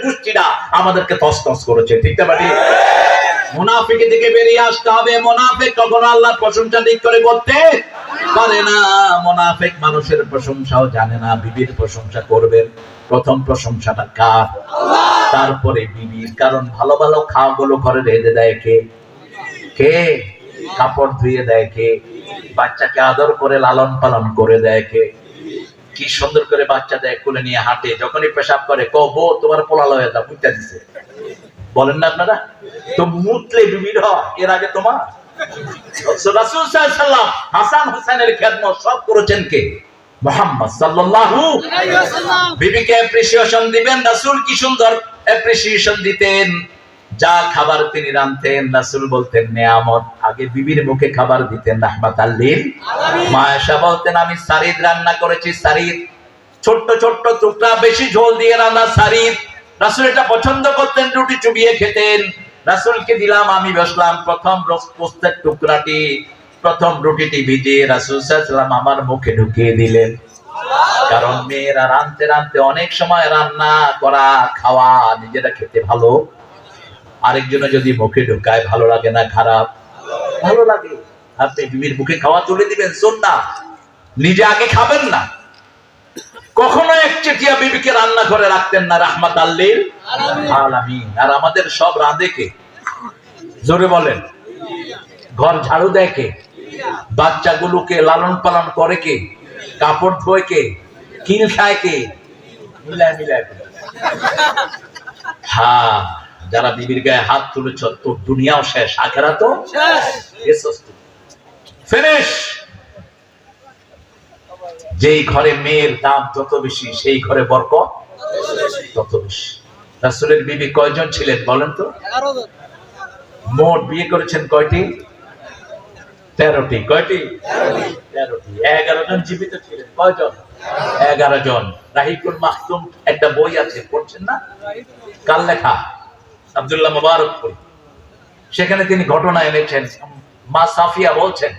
গোষ্ঠীরা আমাদেরকে তছনছ করেছে। ঠিক না বাড়ি? মুনাফিক থেকে বেরিয়ে আসতে হবে। মুনাফিক কখনো আল্লাহর প্রশংসা ঠিক করে করতে পারে না। মুনাফিক মানুষের প্রশংসাও জানে না। বিবির প্রশংসা করবেন, প্রথম প্রশংসাটা কার? আল্লাহ। তারপরে বিবির। কারণ ভালো ভালো খাওয়াগুলো ঘরে রেঁধে দেয় কে? কে? কাপড় ধুয়ে দেয় কে? বাচ্চাকে আদর করে লালন পালন করে দেয় কে? কি সুন্দর করে বাচ্চা দেয়, কোলে নিয়ে হাঁটে, যখনই পেশাব করে কবো তোমার পোলালো হয়ে তা মুইতা দিছে। বলেন না আপনারা? তো মুতলে বিবির হয়, এর আগে তোমার। রাসূল সাল্লাল্লাহু আলাইহি ওয়াসাল্লাম হাসান হোসেনের খেদমত সব করেছেন কে? মুহাম্মদ সাল্লাল্লাহু আলাইহি ওয়াসাল্লাম। বিবিকে অ্যাপ্রিসিয়েশন দিবেন। রাসূল কি সুন্দর অ্যাপ্রিসিয়েশন দিতেন। যা খাবার তিনি রাঁধতেন রাসূল বলতেন নেয়ামত। আগে বিবির মুখে খাবার দিতেন রাহমাতাল লিল আলামিন। মা আয়েশা বলতেন আমি সারিদ রান্না করেছি। সারিদ ছোট্ট ছোট্ট টুকরা, বেশি ঝোল দিয়ে রান্না সারিদ। রাসূল এটা পছন্দ করতেন, রুটি চুবিয়ে খেতেন। রাসূলকে দিলাম, আমি বসলাম, প্রথম পোস্তের টুকরাটি, প্রথম রুটিটি ভিজিয়ে রাসূল সাল্লাল্লাহু আলাইহি ওয়াসাল্লাম আমার মুখে ঢুকিয়ে দিলেন। কারণ মেয়েরা রাঁধতে রাঁধতে অনেক সময় রান্না করা খাওয়া নিজেরা খেতে ভালো, আরেকজনে যদি মুখে ঢুকায় ভালো লাগে না খারাপ? ভালো লাগে। আপনি বিবির মুখে খাওয়া তুলে দিবেন সুন্নাহ, নিজে আগে খাবেন না। কখনো একচেটিয়া বিবিকে রান্না করে রাখতেন না রাহমাতাল লিল আলামিন। আর আমাদের সব রাঁধে কে? জোরে বলেন। ঘর ঝাড়ু দেয় কে? বাচ্চাগুলোকে লালন পালন করে কে? কাপড় ধোয় কে? কিল খায় কে? মিলায় মিলায়। হ্যাঁ, যারা বিবির গায়ে হাত তুলেছ তোর দুনিয়াও শেষ, আখিরাতও শেষ। ফিনিশ। যেই ঘরে মেয়ের দাম যত বেশি সেই ঘরে বরকত তত বেশি। রাসূলের বিবি কয়জন ছিলেন বলেন তো? 11 জন। মোট বিয়ে করেছেন কয়টি? 13টি। কয়টি? 13টি। 11 জন জীবিত ছিলেন। কয়জন? 11 জন। রাহিকুল মাখতুম একটা বই আছে, পড়ছেন না? কার লেখা? আব্দুল্লাহ মুবারকপুরি। সেখানে তিনি ঘটনা এনেছেন। মা সাফিয়া বলছেন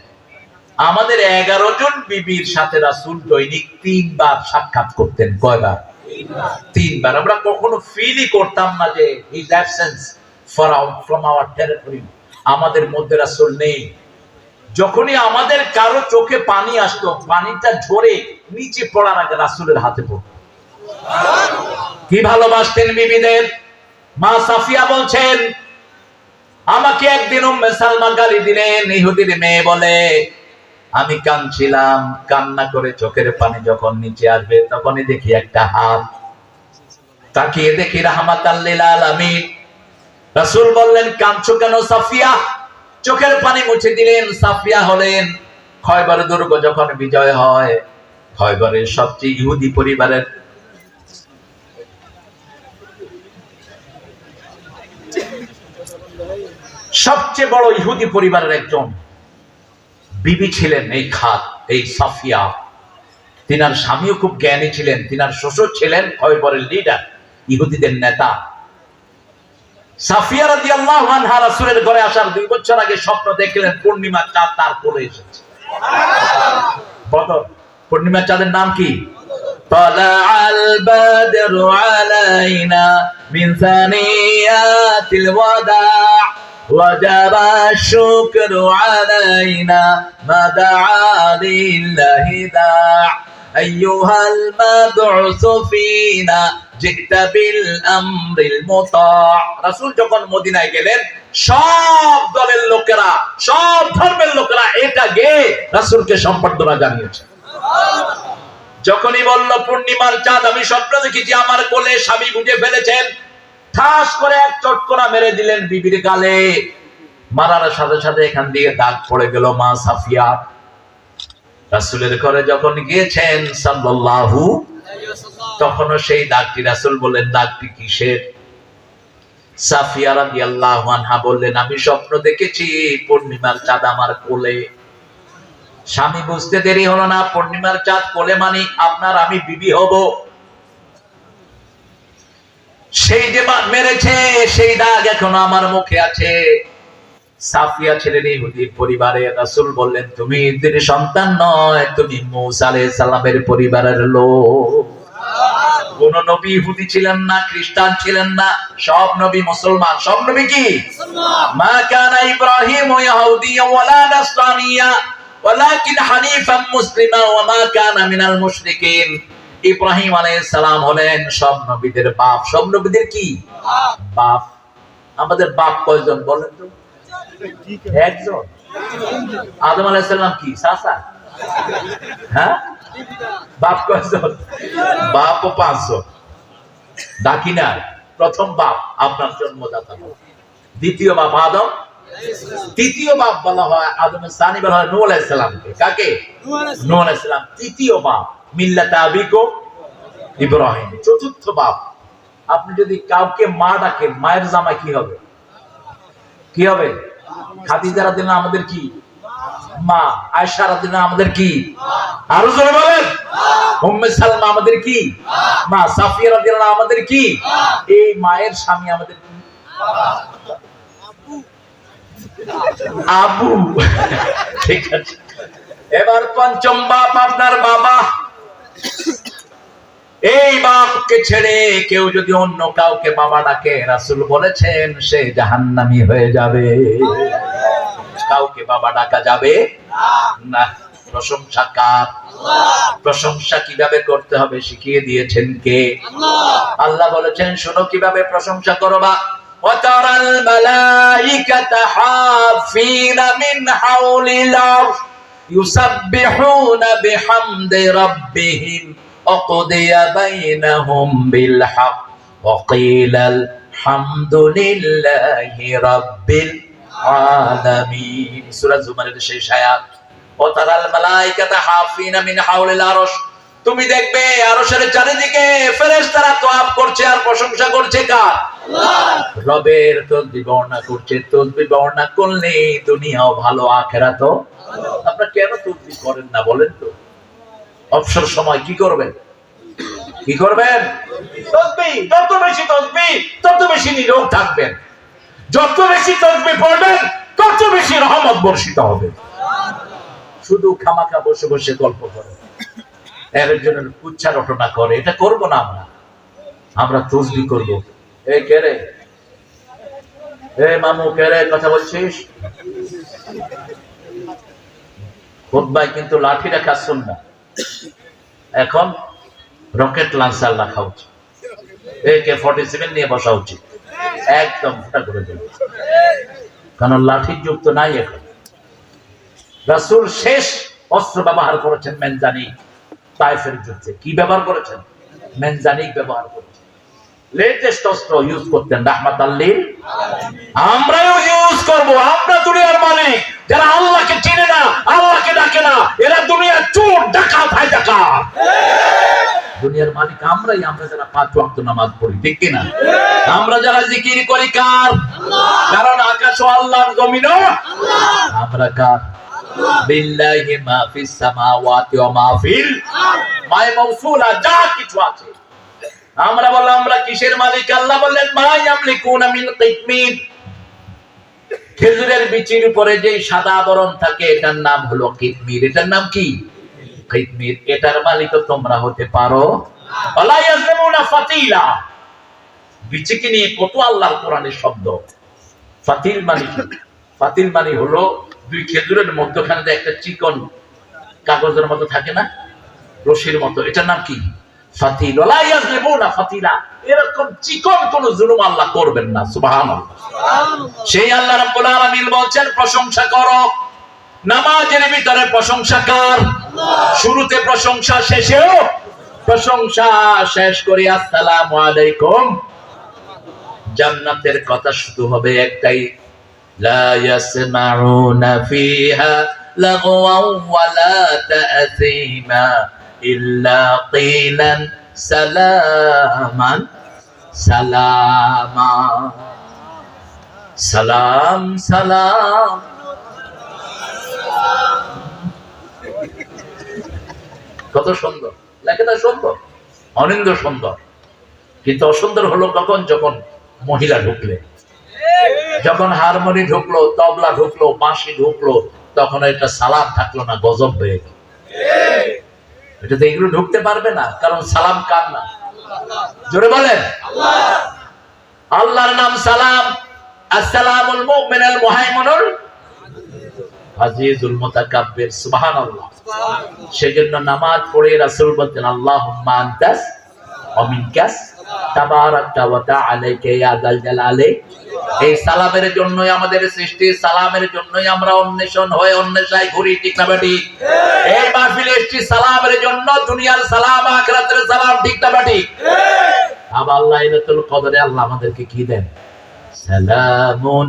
আমাদের 11 জন বিবির সাথে রাসূল দৈনিক 3 বার সাক্ষাৎ করতেন। কয়বার? 3 বার। আমরা কখনো ফিলই করতাম না যে his absence from our territory, আমাদের মধ্যে রাসূল নেই। যখনই আমাদের কারো চোখে পানি আসতো, পানিটা ঝরে নিচে পড়ার আগে রাসূলের হাতে পড়তো। কি ভালোবাসতেন বিবিদের। মা সাফিয়া বলছেন আমাকে একদিন উম্মে সালমা গালি দিলেন। ইহুদির মেয়ে বলে আমি কাঁদছিলাম, কান্না করে চোখের পানি যখন নিচে আসবে তখনই দেখি একটা হাত, তাকিয়ে দেখি রাহমাতাল লিল আলামিন। রাসূল বললেন কাঁদছো কেন সাফিয়া? চোখের পানি মুছে দিলেন। সাফিয়া হলেন খয়বার দুর্গ যখন বিজয় হয়, খয়বারের সবচেয়ে ইহুদি পরিবারের সবচেয়ে বড় ইহুদি পরিবারের একজন বিবি ছিলেন এই খাত, এই সাফিয়া। তিনার স্বামীও খুব জ্ঞানী ছিলেন। তিনার শ্বশুর ছিলেন খয়বরের লিডার, ইহুদিদের নেতা। সাফিয়া রাদিয়াল্লাহু আনহা রাসূলের ঘরে আসার 2 বছর আগে স্বপ্ন দেখলেন পূর্ণিমার চাঁদ তার কোলে এসেছে। বদর পূর্ণিমার চাঁদের নাম কি? তালাআল বাদরু আলাইনা মিন সানিয়াতিল ওয়াদা وجب الشكر علينا ما دعا لله داع أيها المبعوث فينا جئت بالأمر المطاع। রাসূল যখন মদিনায় গেলেন সব দলের লোকেরা, সব ধর্মের লোকেরা এটা গেয়ে রাসূলকে সম্বর্ধনা জানিয়েছে। যখনই বলল পূর্ণিমার চাঁদ আমি স্বপ্ন দেখেছি আমার কোলে স্বামী বুঝে ফেলেছেন, ঠাস করে এক চটকনা মেরে দিলেন বিবির গালে। মারার সাথে সাথে এখান দিয়ে দাগ পড়ে গেল মা সাফিয়া। রাসূলের ঘরে যখন গিয়েছেন সাল্লাল্লাহু আলাইহি ওয়াসাল্লাম, তখনও সেই দাগটি রাসূল বললেন দাগটি কিসের? সাফিয়া রাদিয়াল্লাহু আনহা বললেন আমি স্বপ্ন দেখেছি পূর্ণিমার চাঁদ আমার কোলে। স্বামী বুঝতে দেরি হলো না, পূর্ণিমার চাঁদ কোলে মানে আপনার আমি বিবি হব। সেই যে মেরেছে সেই দাগ এখনো আমার মুখে আছে। সাফিয়া ছিলেন ইহুদির পরিবারে। রাসূল বললেন তুমি ইহুদির সন্তান নয়, তুমি মূসা আলাইহিস সালামের পরিবারের লোক। কোন নবী ইহুদি ছিলেন না, খ্রিস্টান ছিলেন না, সব নবী মুসলমান। সব নবী কি মা কানা ইব্রাহিম ইয়াহুদিয়া ওয়ালা নাসরানিয়া ওয়ালাকিন হানিফাম মুসলিমা ওয়া মা কানা মিনাল মুশরিকিন। ইব্রাহিম আলাইহিস সালাম হলেন সব নবীদের বাপ। সব নবীদের কি বাপ। আমাদের বাপ কয়জন বলেন তো? একজন। আদম আলাইহিস সালাম কি চাচা? হ্যাঁ, বাপ কয়জন? বাপ 500। ডাকি না, প্রথম বাপ আপনার জন্মদাতা। দ্বিতীয় বাপ আদম, তৃতীয় বাপ বলা হয় আদমের সানি বলা হয় নূহ আলাইহিস সালামকে। কাকে? নূহ আলাইহিস সালাম। তৃতীয় বাপ মিল্লাতে আবিকুম ইব্রাহিম। চতুর্থ বাপ। আপনি যদি কাউকে মা ডাকেন, মায়ের জামাই কি হবে? কি হবে? খাদিজা রাদিয়াল্লাহু আনহা আমাদের কি মা। আয়েশা রাদিয়াল্লাহু আনহা আমাদের কি? আরো জোরে বলেন। উম্মে সালমা আমাদের কি মা। সাফিয়া রাদিয়াল্লাহু আনহা আমাদের কি? এই মায়ের স্বামী আমাদের কি? আবু। ঠিক আছে, এবার পঞ্চম বাপ আপনার বাবা। এই বাপকে ছেড়ে কেউ যদি অন্য কাউকে বাবা ডাকে, রাসূল বলেছেন সে জাহান্নামী হয়ে যাবে। কাউকে বাবা ডাকা যাবে না। প্রশংসা কার? প্রশংসা কিভাবে করতে হবে শিখিয়ে দিয়েছেন কে? আল্লাহ বলেছেন শোনো কিভাবে প্রশংসা করবা। ওয়াতারাল মালাইকাতা হাফিনা মিন হাওলিল আরশ ইউসাব্বিহুনা বিহামদি রাব্বিহিম ওয়াকুদিয়া বাইনাহুম বিল হক ওয়া কিলাল হামদুলিল্লাহি রাব্বিল আলামিন। সূরা জুমারের শেষ আয়াত। ওয়াতারাল মালাইকাতা হাফিনা মিন হাওলিল আরশ। তুমি দেখবে আরশের চারিদিকে ফেরেশতারা তোয়াফ করছে আর প্রশংসা করছে কার? আল্লাহ। রবের তাসবিহ বর্ণনা করছে। তাসবিহ বর্ণনা করলে দুনিয়াও ভালো, আখিরাতও ভালো। আপনারা কেন তাসবিহ করেন না বলেন তো? অবসর সময় কি করবেন? কি করবেন? তাসবিহ। যত বেশি তাসবিহ তত বেশি নিরোগ থাকবেন। যত বেশি তাসবিহ পড়বেন তত বেশি রহমত বর্ষিত হবে। শুধু খামাখা বসে বসে গল্প করে, একজনের উচ্চা রটনা করে, এটা করব না আমরা। আমরা তাসবিহ করব। এই কে রে? এই মামু কে রে? কথা বলছিস? খুতবায় কিন্তু লাঠি রাখা সুন্নাহ। এখন রকেট লঞ্চার রাখা উচিত। AK-47 নিয়ে বসা উচিত। একদম ফুটা করে দেবে, কারণ লাঠির যুগ তো নাই এখন। রাসূল শেষ অস্ত্র ব্যবহার করেছেন মেনজানিক। তায়েফের যুদ্ধে কি ব্যবহার করেছেন? মেনজানিক ব্যবহার করেছেন। লেটেস্ট অস্ত্র ইউজ করতেন রাহমাতাল লিল আলামিন। আমরাও ইউজ করব। আমরা দুনিয়ার মালিক। যারা আল্লাহকে চিনে না, আল্লাহকে ডাকে না, এরা দুনিয়ার চোর, ডাকাত, হাইজাকার। দুনিয়ার মালিক আমরাই। আমরা যারা 5 ওয়াক্ত নামাজ পড়ি, ঠিক কি না? আমরা যারা জিকির করি কার? আল্লাহ। কারণ আকাশও আল্লাহর, জমিনও আল্লাহ। আমরা কার? বিল্লাহি মা ফিস সামাওয়াতি ওয়া মা ফিল আরদ। মায়ে মাউসুলা যা কিছু আছে। আমরা বললাম আমরা কিসের মালিক? আল্লাহ বললেন মা ইয়ামলিকুনা মিন কিতমির। খেজুরের বিচির উপরে যে সাদা আবরণ থাকে এটার নাম হলো কিতমির। এটার নাম কি? কিতমির। এটার মালিক তোমরা হতে পারো ওয়ালা ইয়াজলিমুনা ফাতিলা। বিচিকে নিয়ে কত আল্লাহর কোরআনের শব্দ। ফাতিল মানে কি? ফাতিল মানে হলো দুই খেজুরের মধ্যখানে যে একটা চিকন কাগজের মতো থাকে না, রশির মতো, এটার নাম কি? ফাতিল। ওয়ালা ইয়াজলিমুনা ফাতিলা। এরকম চিকন কোন জুলুম আল্লাহ করবেন না। সুবহানাল্লাহ। সেই আল্লাহ রাব্বুল আলামিন বলছেন প্রশংসা করো। নামাজের ভিতরে প্রশংসা কার? আল্লাহ। শুরুতে প্রশংসা, শেষেও প্রশংসা। শেষ করি আসসালামু আলাইকুম। জান্নাতের কথা শুরু হবে একটাই, লা ইয়াসমাউনা ফিহা লাগওয়ান ওয়ালা তা'সীমা ইল্লা কিলান সালামান সালামা। সালাম সালাম। কত সুন্দর লেখাটা, সুন্দর, অনিন্দ সুন্দর। কিন্তু অসুন্দর হলো কখন? যখন মহিলা ঢুকলে, যখন হারমোনি ঢুকলো, তবলা ঢুকলো, বাঁশি ঢুকলো, তখন এটা সালাম থাকলো না, গজব হয়ে গেল। এটাতে এগুলো ঢুকতে পারবে না, কারণ সালাম কার না? জোরে বলেন আল্লাহর নাম সালাম। আসসালামুল মুমিনুল মুহাইমিনুল আজিজুল মুতাকাব্বির। সুবহানাল্লাহ। সেজন্য নামাজ পড়ে রাসূল বলতেন আল্লাহুম্মা আনতাস ওয়া মিনকাস তাবারাকতা ওয়া তাআলাকা ইয়া যাল জালালি। এই সালামের জন্যই আমাদের সৃষ্টি, সালামের জন্যই আমরা অন্বেষণ হয়ে অন্বেষায় ঘুরি, ঠিক না বেটি? এই মাহফিলে এসেছি সালামের জন্য, দুনিয়ার সালাম আখিরাতের সালাম, ঠিক না বেটি? আবার লাইলাতুল কদরে আল্লাহ আমাদেরকে কি দেন? সালামুন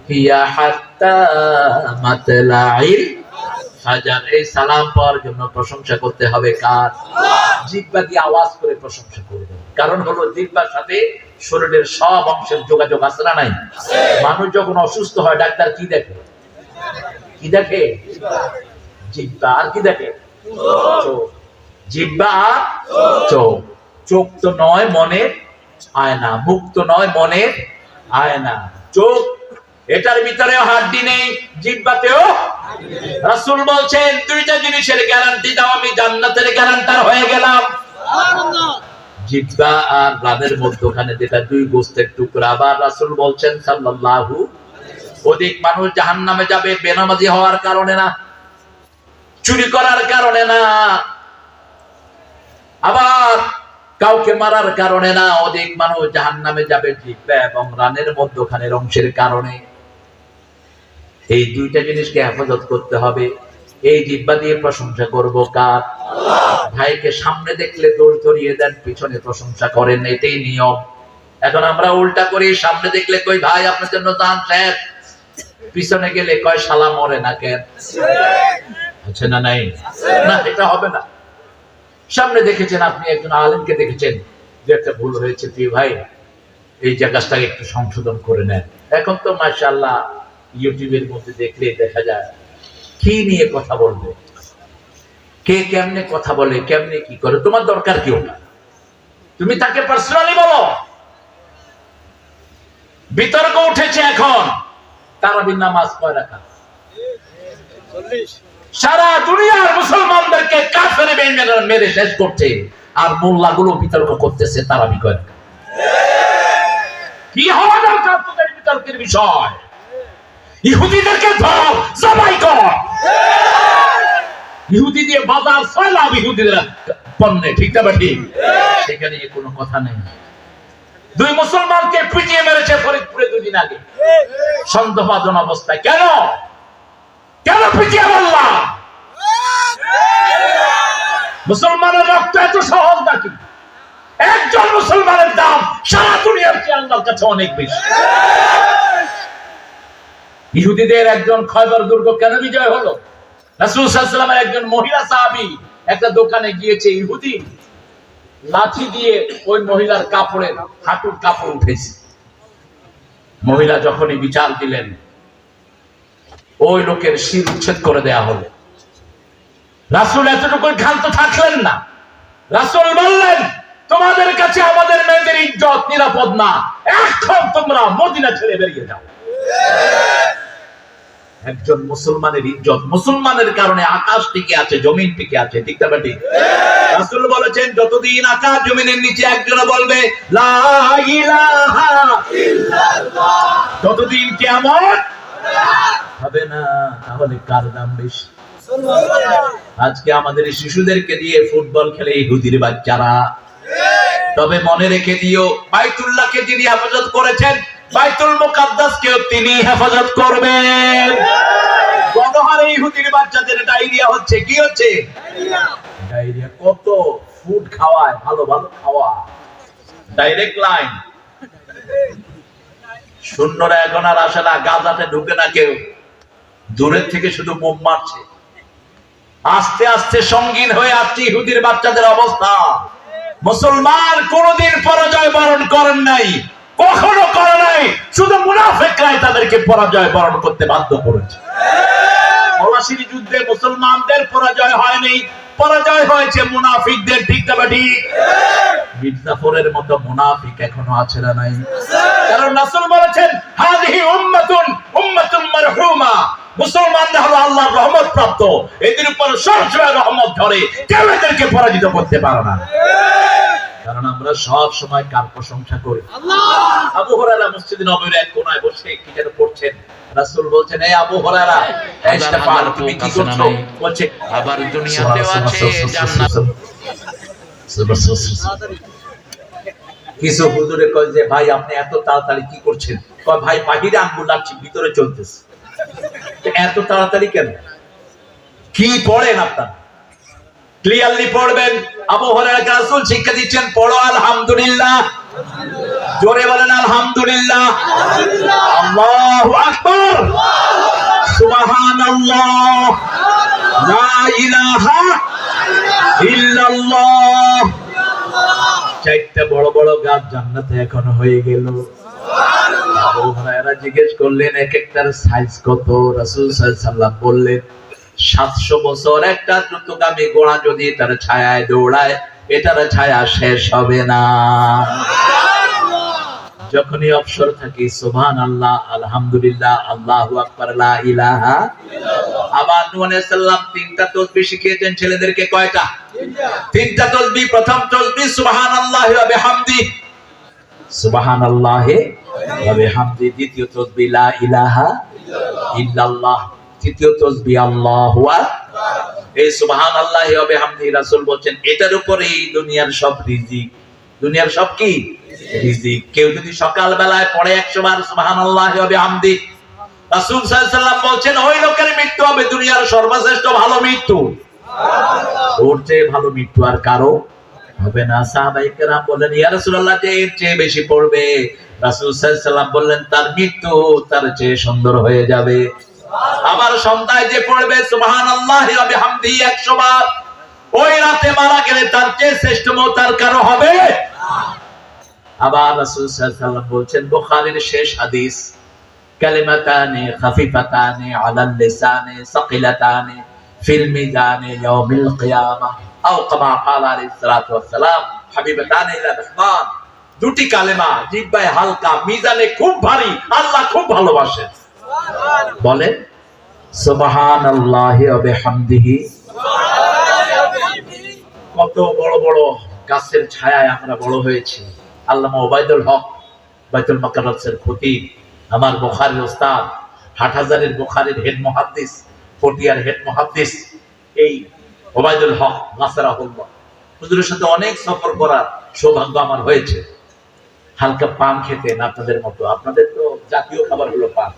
হিয়া হাত্তা মাতলাইল ফাজর। এই সালাম পাওয়ার জন্য প্রশংসা করতে হবে কার? জিহ্বা দিয়ে আওয়াজ করে প্রশংসা করবে। কারণ হলো জিহ্বার সাথে শরীরের সব অংশের যোগাযোগ আছে না নাই? মানুষ যখন অসুস্থ হয় ডাক্তার কি দেখে? কি দেখে? জিহ্বা। আর কি দেখে? চোখ। জিহ্বা আর চোখ। চোখ তো নয় মনের আয়না, মুখ তো নয় মনের আয়না। চোখ এটার ভিতরেও হাড্ডি নেই, জিহ্বাতেও। রাসূল বলছেন দুইটা জিনিসের গ্যারান্টি দাও, আমি জান্নাতের গ্যারান্টার হয়ে গেলাম। জিহ্বা আর রানের মধ্যখানে যেটা দুই গোস্তের টুকরা। আবার রাসূল বলছেন সাল্লাল্লাহু, অধিক মানুষ জাহান্নামে যাবে বেনামাজি হওয়ার কারণে না, চুরি করার কারণে না, আবার কাউকে মারার কারণে না। অধিক মানুষ জাহান্নামে যাবে জিহ্বা এবং রানের মধ্যখানের অংশের কারণে। এই দুইটা জিনিসকে হেফাজত করতে হবে। এই জিহ্বা দিয়ে প্রশংসা করব কার? ভাইকে সামনে দেখলে দৌড় ধরিয়ে দেন, পিছনে প্রশংসা করেন, এটাই নিয়ম। এখন আমরা উল্টা করি, সামনে দেখলে কই ভাই আপনার জন্য দান শেষ, পিছনে গেলে কয় শালা মরে না কেন? আছে না নাই? না, এটা হবে না। সামনে দেখেছেন আপনি একজন আলেমকে দেখেছেন যে একটা ভুল হয়েছে, প্রিয় ভাই এই জায়গাটাকে একটু সংশোধন করে নেন। এখন তো মাশাআল্লাহ ইউটিউবের মধ্যে দেখলে দেখা যায় কি নিয়ে কথা বলবে, কে কেমনে কথা বলে, কেমনে কি করে, তোমার দরকার কি ওটা? তুমি তাকে পার্সোনালি বলো। বিতর্ক উঠেছে এখন তারাবির নামাজ কয় রাকাত? 40। সারা দুনিয়ার মুসলমানদেরকে কাফেরে মেরে শেষ করছে, আর মোল্লাগুলো বিতর্ক করতেছে তারাবি কয় রাকাত। কি হওয়া দরকার তোদের বিতর্কের বিষয়? ইহুদিদেরকে ধর, জবাই কর। ইহুদি দিয়ে বাজার সয়লাভ ইহুদিদের পণ্যে, ঠিক না ঠিক? সেখানে কোনো কথা নেই। দুই মুসলমানকে পিটিয়ে মেরেছে ফরিদপুরে দুদিন আগে সন্দেহভাজন অবস্থায়। কেন কেন পিটিয়ে মারলাম? মুসলমানের রক্ত এত সহজ নাকি? একজন মুসলমানের দাম সারা দুনিয়ার চেয়ে আল্লাহর কাছে অনেক বেশি। ইহুদিদের একজন খয়বর দুর্গ কেন বিজয় হলো? রাসূল সাল্লাল্লাহু আলাইহি ওয়াসাল্লামের একজন মহিলা সাহাবী একটা দোকানে গিয়েছে, ইহুদি লাঠি দিয়ে ওই মহিলার কাপড়ের হাঁটুর কাপড় উঠেছে। মহিলা যখনই বিচার দিলেন, ওই লোকের শির উচ্ছেদ করে দেয়া হলো। রাসূল এতটুকু ক্ষান্ত থাকলেন না। রাসূল বললেন, তোমাদের কাছে আমাদের মেয়েদের ইজ্জত নিরাপদ না, এখন তোমরা মদিনা ছেড়ে বেরিয়ে যাও। একজন মুসলমানের ইজ্জত, মুসলমানের কারণে আকাশ টিকে আছে, জমিন টিকে আছে, ঠিক না ঠিক? রাসূল বলেছেন যতদিন আকাশ জমিনের নিচে একজন বলবে লা ইলাহা ইল্লাল্লাহ, ততদিন কিয়ামত হবে না। তাহলে কার দাম বেশি? আজকে আমাদের শিশুদেরকে দিয়ে ফুটবল খেলে ইহুদির বাচ্চারা। তবে মনে রেখে দিও, বাইতুল্লাহকে যিনি হেফাজত করেছেন, বাইতুল মুকাদ্দাসকেও তিনি হেফাজত করবেন। গণহারে ইহুদির বাচ্চাদের ডায়রিয়া হচ্ছে। কি হচ্ছে? ডায়রিয়া। কত ফুড খাওয়ায়, ভালো ভালো খাওয়া, ডাইরেক্ট লাইন। শূন্যরা এখন আর আসে না, গাজাতে ঢুকে না কেউ, দূরের থেকে শুধু বোম মারছে। আস্তে আস্তে সঙ্গীন হয়ে আসছে ইহুদির বাচ্চাদের অবস্থা। মুসলমান কোনদিন পরাজয় বরণ করেন নাই, কখনো করে নাই। শুধু মুনাফিকরাই তাদেরকে পরাজয় বরণ করতে বাধ্য করেছে। পলাশির যুদ্ধে মুসলমানদের পরাজয় হয়নি, পরাজয় হয়েছে মুনাফিকদের, ঠিক না ঠিক? মির্জাফরের মতো মুনাফিক এখনো আছে না নাই? কারণ রাসূল বলেছেন হাযিহি উম্মাতুন মারহুমা, মুসলমানরা হলো আল্লাহর রহমত প্রাপ্ত, এদের উপর সবসময় রহমত ধরে, কেউ এদেরকে পরাজিত করতে পারে না। কারণ আমরা আমরা সব সময় কার প্রশংসা করি? আবু হুরায়রা মসজিদে নববীর এক কোণায় বসে কি যেন পড়ছেন। রাসূল বলছেন, এই আবু হুরায়রা, তুমি কি করছো? বলছে, আবার দুনিয়াতেও আছে জান্নাত। কিছু হুজুরে কয় যে, ভাই আপনি এত তাড়াতাড়ি কি করছেন? কয়, ভাই বাহিরে আঙ্গুল লাগছে, ভিতরে চলতেছে। এত তাড়াতাড়ি কেন? কি পড়েন আপনারা? ক্লিয়ারলি পড়বেন। আবু হুরায়রা রাসূল শিক্ষা দিচ্ছেন, পড়ো আলহামদুলিল্লাহ। জোরে বলেন আলহামদুলিল্লাহ। আল্লাহু আকবার, সুবহানাল্লাহ, লা ইলাহা ইল্লাল্লাহ। চারটা বড় বড় গাছ জান্নাতে এখনো হয়ে গেল। আবু হুরায়রা জিজ্ঞেস করলেন, এক একটার সাইজ কত? রাসূল সাল্লাল্লাহু আলাইহি ওয়াসাল্লাম বললেন, 700 বছর একটা দ্রুতগামী ঘোড়া যদি তার ছায়ায় দৌড়ায়, এটার ছায়া শেষ হবে না। যখনই অবসর থাকি সুবহানাল্লাহ, আলহামদুলিল্লাহ, আল্লাহু আকবার, লা ইলাহা ইল্লাল্লাহ। আবার নূহ আলাইহিস সালাম 3টা তাসবিহ শিখিয়েছেন ছেলেদেরকে। কয়টা? 3টা তাসবিহ। প্রথম তাসবিহ সুবহানাল্লাহি ওয়া বিহামদি, সুবহানাল্লাহি ওয়া বিহামদি। দ্বিতীয় তাসবিহ লা ইলাহা ইল্লাল্লাহ। তৃতীয় তাসবিহ আল্লাহু আকবার। এই সুবহানাল্লাহি ওয়া বিহামদি রাসূল বলেন, এটার উপরেই দুনিয়ার সব রিজিক। দুনিয়ার সব কি? রিজিক। কেউ যদি সকাল বেলায় পড়ে 100 বার সুবহানাল্লাহি ওয়া বিহামদি, রাসূল সাল্লাল্লাহু আলাইহি ওয়াসাল্লাম বলেন, ওই লোকের মৃত্যু হবে দুনিয়ার সর্বশ্রেষ্ঠ ভালো মৃত্যু। ওর চেয়ে ভালো মৃত্যু আর কারো হবে না। সাহাবায়ে কেরাম বলেন, ইয়া রাসূলুল্লাহ, যে এর চেয়ে বেশি পড়বে, রাসূল সাল্লাল্লাহু আলাইহি ওয়াসাল্লাম বললেন, তার মৃত্যু তার চেয়ে সুন্দর হয়ে যাবে। আবার সন্ধ্যায় যে পড়বে সুবহানাল্লাহি ওয়া বিহামদি 100 বার, ওই রাতে মারা গেলে তার চেয়ে শ্রেষ্ঠ মওত আর কারো হবে না। আবার রাসূল সাল্লাল্লাহু আলাইহি ওয়াসাল্লাম বলেন, বুখারীর শেষ হাদিস, কালিমাতানি খাফিফাতানি আলাল লিসানি সাকিলাতানি ফিল মিজানি ইয়াউমিল কিয়ামাহ, আও কামা ক্বালা আলাইহিস সালাতু ওয়াস সালাম, হাবিবাতানি ইলার রহমান। দুটি কালেমা জিহ্বায় হালকা, মিজানে খুব ভারী, আল্লাহ খুব ভালোবাসেন। বলেন সুবহানাল্লাহি ওয়া বিহামদিহি। কত বড় বড় গাছের ছায়ায় আমরা বড় হয়েছি। আল্লামা ওবায়দুল হক বাইতুল মাকাররসের খতিব, আমার বুখারীর ওস্তাদ, হাটহাজারীর বুখারীর হেড মুহাদ্দিস, পটিয়ার হেড মুহাদ্দিস, এই ওবায়দুল হক নাসরাহুল্লাহ হুজুরের সাথে অনেক সফর করার সৌভাগ্য আমার হয়েছে। হালকা পান খেতেন আপনাদের মতো। আপনাদের তো জাতীয় খাবার হলো পান।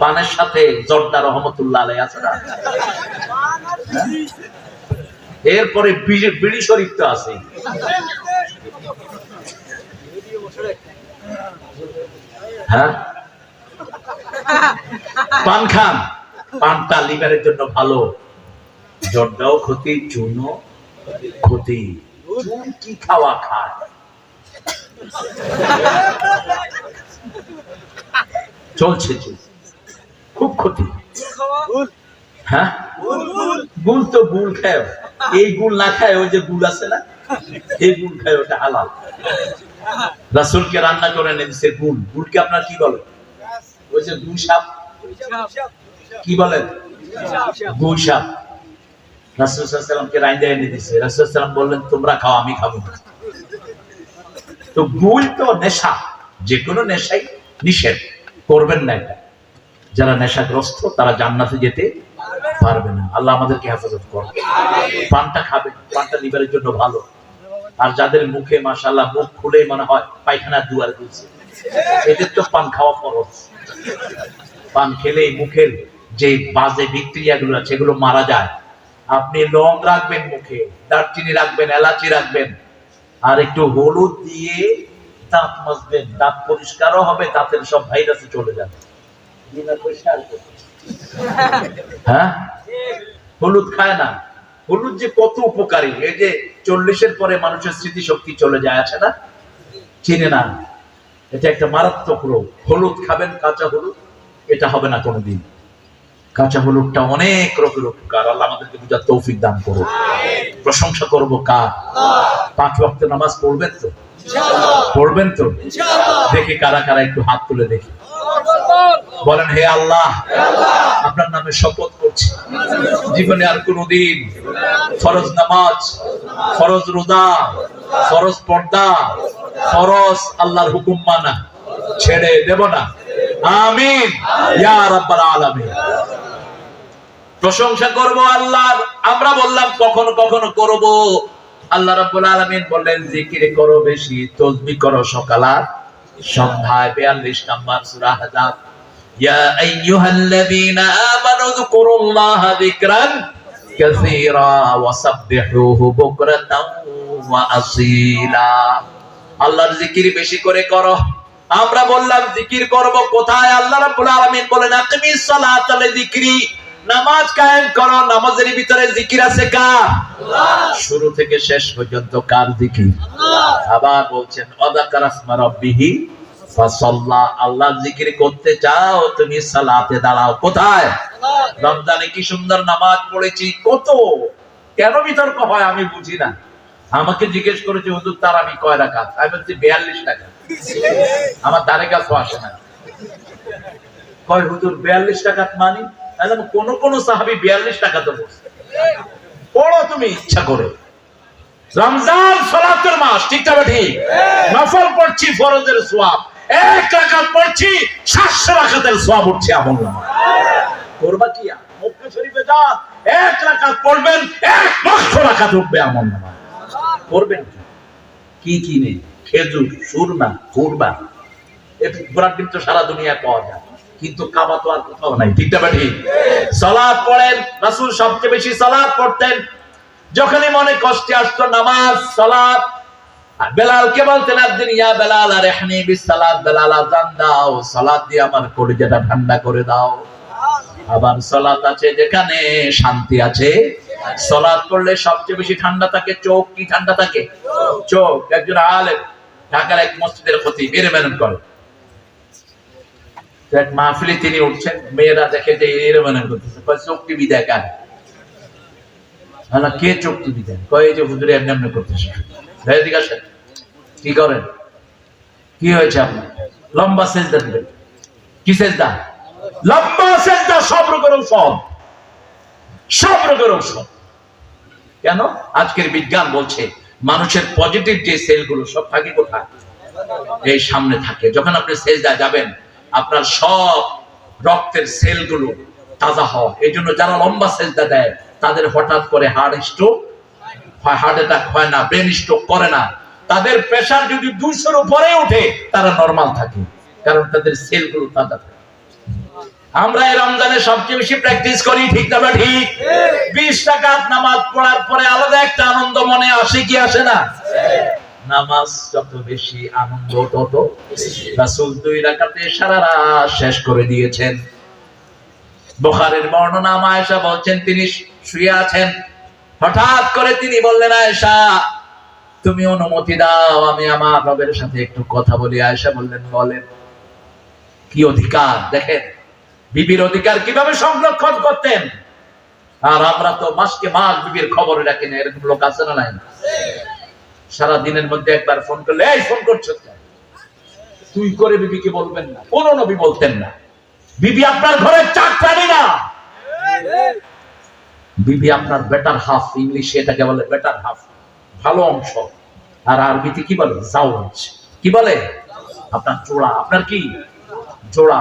পানের সাথে জর্দা রহমতুল্লাহ আলাইহি আছে না? এরপরে বিড়ি শরীফ তো আছে। হ্যাঁ, পান খান। পানটা লিভারের জন্য ভালো। জর্দাও ক্ষতি, চুনও ক্ষতি। চুন কি খাওয়া খায়? চলছে চুন, খুব ক্ষতি। হ্যাঁ, গুল তো গুল খায়। এই গুল না খায়, ওই যে গুল আছে না, এই গুল খায়, ওটা হালাল। রাসূলকে রান্না করে এনে দিয়েছে গুল। গুলকে আপনার কি বলে? ওই যে গুল সাপ, কি বলেন? গুল সাপ। রাসূল সাল্লাল্লাহু আলাইহি ওয়াসাল্লামকে রাইন্দা এনে দিয়েছে। রাসূল সাল্লাল্লাহু আলাইহি ওয়াসাল্লাম বললেন, তোমরা খাও, আমি খাবো না। তো গুল তো নেশা, যে কোনো নেশাই নিষেধ করবেন না। এটা যারা নেশাগ্রস্ত তারা জান্নাতে যেতে পারবে না। আল্লাহ আমাদেরকে হেফাজত করবে। পানটা খাবে, পানটা লিভারের জন্য ভালো। আর যাদের মুখে মাশাআল্লাহ মুখ খুলে মনে হয় পায়খানা দুয়ার খুলছে, এদের তো পান খাওয়া ফরজ। পান খেলে মুখের যে বাজে ব্যাকটেরিয়াগুলো আছে এগুলো মারা যায়। আপনি লং রাখবেন মুখে, দারচিনি রাখবেন, এলাচি রাখবেন, আর একটু হলুদ দিয়ে দাঁত মাজবেন। দাঁত পরিষ্কারও হবে, দাঁতের সব ভাইরাসে চলে যাবে। হ্যাঁ, হলুদ খায় না। হলুদ যে কত উপকারী। এই যে 40-এর পরে মানুষের স্মৃতিশক্তি চলে যায়, আছে না? চিনে না। এটা একটা মারাত্মক রোগ। হলুদ খাবেন, কাঁচা হলুদ। এটা হবে না কোনোদিন। কাঁচা হলুদটা অনেক রোগের উপকার। আল্লাহ আমাদেরকে বুঝার তৌফিক দান করুন। প্রশংসা করব কার? 5 ওয়াক্ত নামাজ পড়বেন তো? পড়বেন তো? দেখি কারা কারা, একটু হাত তুলে দেখি। বলেন, হে আল্লাহ, আপনার নামে শপথ করছি, জীবনে আর কোনদিন ফরজ নামাজ, ফরজ রোজা, ফরজ পর্দা, ফরজ আল্লাহর হুকুম মানা, ছেড়ে দেব না। আমিন ইয়া রাব্বাল আলামিন। প্রশংসা করব আল্লাহর। আমরা বললাম কখনো কখনো করব। আল্লাহ রাব্বুল আলামিন বললেন জিকির করো বেশি, তাসবিহ করো সকাল আর সন্ধ্যায়। 42 নম্বর সূরা হাজাব। ইয়া আইয়ুহাল্লাযীনা আমানু যকুরুল্লাহা যিকরান কাসীরা ওয়া সাব্বিহুহু বুকরাতাও ওয়া আসীলা। আল্লাহর জিকির বেশি করে করো। আমরা বললাম জিকির করব কোথায়? আল্লাহ রাব্বুল আলামিন বলেন আকিমিস সালাতা লিযিকরি, নামাজ কায়েম করো। নামাজের ভিতরে জিকির আছে কার? আল্লাহ। শুরু থেকে শেষ পর্যন্ত কার জিকির? আল্লাহ। আবার বলছেন ওয়াযাকারা ইসমা রাব্বিহি ফাসাল্লা। আল্লাহ জিকির করতে চাও তুমি সালাতে দাঁড়াও। কোথায়? রমজানে কি সুন্দর নামাজ পড়েছি, কত কেন বিতর্ক হয় আমি বুঝি না। আমাকে জিজ্ঞেস করেছে হুজুর তারাবি কয় রাকাত? আমি বলছি 42 রাকাত। আমার ধারে কাছেও আসে না। কয় হুজুর 42 রাকাত মানে? কোন কোন সাহাবী 42 রাকাত পড়ছে। পড়ো তুমি ইচ্ছা করে। রমজান সালাতের মাস, ঠিক না ঠিক? নফল পড়ছি ফরজের সওয়াব, 1 রাকাত পড়ছি 700 রাকাতের সওয়াব উঠছে আমলনামায়। করবা কি? মক্কা শরীফে যান, 1 রাকাত পড়বেন 1 লক্ষ রাকাত উঠবে আমলনামায়। করবেন কি কি নেই? খেজুর, সুরমা, কুরবা, একটু ইব্রাহিম তো সারা দুনিয়া পাওয়া যায়, কিন্তু কাবা তো আর কোথাও নাই, ঠিক না ঠিক? সালাত পড়েন। রাসূল সবচেয়ে বেশি সালাত পড়তেন। যখনই মনে কষ্ট আসতো নামাজ, সালাত। বেলালকে বলতেন একদিন ইয়া বেলাল আরহনি বিসসালাত, বেলাল আযান দাও, সালাত দিয়ে আমার কলিজাটা ঠান্ডা করে দাও। আবার সালাত আছে যেখানে শান্তি আছে। সালাত পড়লে সবচেয়ে বেশি ঠান্ডা থাকে চোখ। কি ঠান্ডা থাকে? চোখ। একজন আলেম ঢাকার এক মসজিদের খতিব এরমেন করে, এক মাহফিলে তিনি উঠছেন, মেয়েরা দেখে যে এরমেন করতেছে, কয় চোখ টিভি দেখান। না কে চোখ টিভি দেন? কয় যে হুজুরে এমনি এমনি করতেছে। এদিকে আসেন, কি করেন? কি হয়েছে আপনার? লম্বা সেজদা দিবেন। কি সেজদা? লম্বা সেজদা। সব রোগের ঔষধ, সব রোগের ঔষধ। কেন? আজকের বিজ্ঞান বলছে মানুষের পজিটিভ যে সেলগুলো সব থাকে কোথায়? এই সামনে থাকে। যখন আপনি সেজদায় যাবেন আপনার সব রক্তের সেলগুলো তাজা হয়। এই জন্য যারা লম্বা সেজদা দেয় তাদের হঠাৎ করে হার্ট স্ট্রোক হয়, হার্ট অ্যাটাক হয় না, ব্রেন স্ট্রোক করে না। তাদের প্রেসার যদি 200-র উপরে ওঠে তারা নরমাল থাকে, কারণ তাদের সেলগুলো তাজা থাকে। আমরা এই রমজানে সবচেয়ে বেশি প্র্যাকটিস করি, ঠিক না ঠিক? 20 রাকাত নামাজ পড়ার পরে আলাদা একটা আনন্দ মনে আসে কি আসে না? নামাজ যত বেশি আনন্দ তত রাসূল 2 রাকাতে সারা রাত শেষ করে দিয়েছেন। বুখারীর বর্ণনা, আয়েশা বলছেন তিনি শুয়ে আছেন, হঠাৎ করে তিনি বললেন আয়েশা তুমি অনুমতি দাও আমি আমার রবের সাথে একটু কথা বলি। আয়েশা বললেন বলেন। কি অধিকার দেখেন, বিবির অধিকার কিভাবে সংরক্ষণ করতেন। আর আমরা তো মাসকে মাস বিবির খবর রাখি না। এরকম লোক আছে না নাই? সারা দিনের মধ্যে একবার ফোন করলে এই ফোন করছো তুই করে বিবিকে বলবেন না। কোন নবী বলতেন না। বিবি আপনার ঘরের চাকরানি না, বিবি আপনার বেটার হাফ। ইংলিশে এটাকে বলে বেটার হাফ, ভালো অংশ। আর আরবিতে কি বলে? জাওজ। কি বলে? আপনার জোড়া। আপনার কি জোড়া?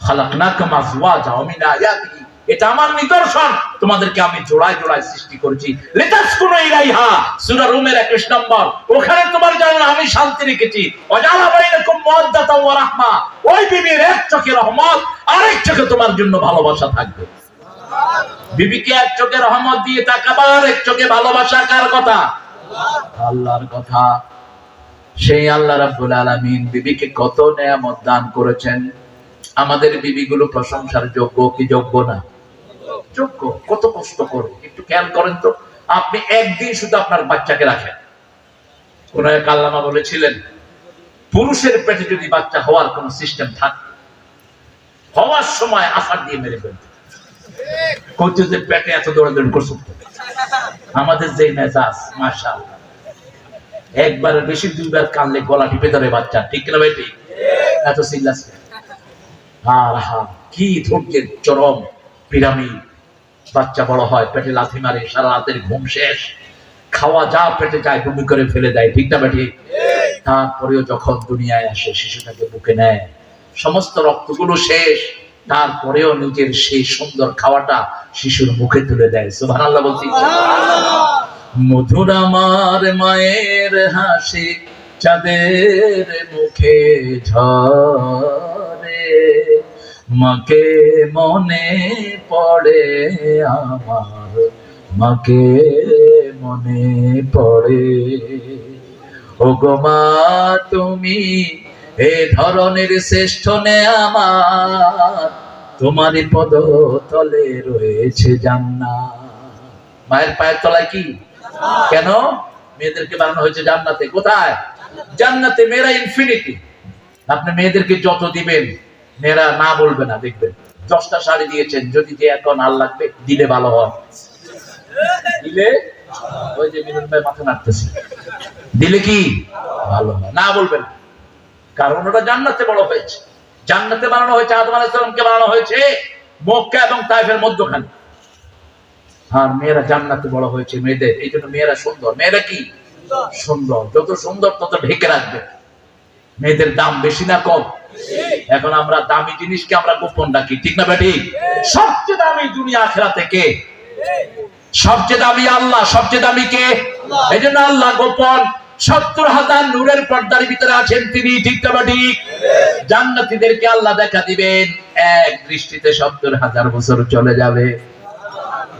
খালাকনাকুম আজওয়াজা ওয়া মিন আয়াতিহি, এটা আমার নিদর্শন, তোমাদেরকে আমি জোড়ায় জোড়ায় সৃষ্টি করেছি। লিতাসকুনু ইলাইহা, সূরা রুমের 21 নম্বর। ওখানে তোমার জন্য আমি শান্তি রেখেছি। ওয়াজালা বাইনাকুম মাওয়াদ্দাতাও ওয়া রাহমা, ওই বিবির এক চোখে রহমত, আরেক চোখে তোমার জন্য ভালোবাসা থাকবে। বিবিকে এক চোখে রহমত দিয়ে তাকাবার, এক চোখে ভালোবাসা কার কথা? আল্লাহর কথা। সেই আল্লাহ রাব্বুল আলামিন বিবিকে কত নেয়ামত দান করেছেন। আমাদের বিবিগুলো প্রশংসার যোগ্য কি যোগ্য না? যোগ্য। কত কষ্ট করে একটু খেয়াল করেন তো। আপনি একদিন শুধু আপনার বাচ্চাকে রাখেন। কোন এক আল্লামা বলেছিলেন পুরুষের পেটে যদি বাচ্চা হওয়ার কোন সিস্টেম থাকে, হওয়ার সময় আসার দিয়ে মেরে ফেলতে। কত যে পেটে এত দৌড়াদৌড়ি করছে। আমাদের যে মেজাজ মাশাআল্লাহ, একবার বেশি 2বার কানলে গলা টিপে ধরে বাচ্চা, ঠিক না ভাই? ঠিক। এত সিরিয়াস কি ধৈর্যের চরম পিরামিড। বাচ্চা বড় হয়, পেটে লাথি মারে, সারা রাতের ঘুম শেষ। খাওয়া যা পেটে যায় বমি করে ফেলে দেয়, ঠিক না বেঠি? তারপরেও যখন দুনিয়ায় আসে শিশুটাকে বুকে নেয়, সমস্ত রক্তগুলো শেষ, তারপরেও নিজের সেই সুন্দর খাওয়াটা শিশুর মুখে তুলে দেয়। সুবহানাল্লাহ বলছি। মধুর আমার মায়ের হাসি চাঁদের মুখে ঝরে, মাকে মনে পড়ে আমার, মাকে মনে পড়ে। ওগো মা তুমি এ ধরনের শ্রেষ্ঠ নেয়ামত, তোমারই পদ তলে রয়েছে জান্নাত। মায়ের পায়ের তলায় কি? কেন? মেয়েদেরকে বানানো হয়েছে জান্নাতে। কোথায়? জান্নাতে। মেয়েরা ইনফিনিটি। আপনি মেয়েদেরকে যত দিবেন মেয়েরা না বলবে না। দেখবেন 10টা শাড়ি দিয়েছেন, যদি যে এখন আর লাগবে দিলে ভালো হয়, দিলে ওই যে মিলন ভাই মাথা নাড়তেছে, দিলে কি ভালো হয়, না বলবে না। কারণ ওটা জান্নাতে বড় হয়েছে। জান্নাতে বানানো হয়েছে, আদম আলাইহিস সালামকে বানানো হয়েছে মক্কা এবং তায়েফের মধ্যখানে। আর মেয়েরা জান্নাতে বড় হয়েছে মেয়েদের, এই জন্য মেয়েরা সুন্দর। মেয়েরা কি সুন্দর? যত সুন্দর তত ঢেকে রাখবে। মেয়েদের দাম বেশি না কম? এখন আমরা দামি জিনিসকে আমরা গোপন রাখি, ঠিক না বেটি? সবচেয়ে দামি দুনিয়া আখিরাতে কে? সবচেয়ে দামি আল্লাহ। সবচেয়ে দামি কে? এই জন্য আল্লাহ গোপন। 70,000 নূরের পর্দার ভিতরে আছেন তিনি, ঠিক না বেটি? জান্নাতীদেরকে আল্লাহ দেখা দিবেন, এক দৃষ্টিতে 70,000 বছর চলে যাবে।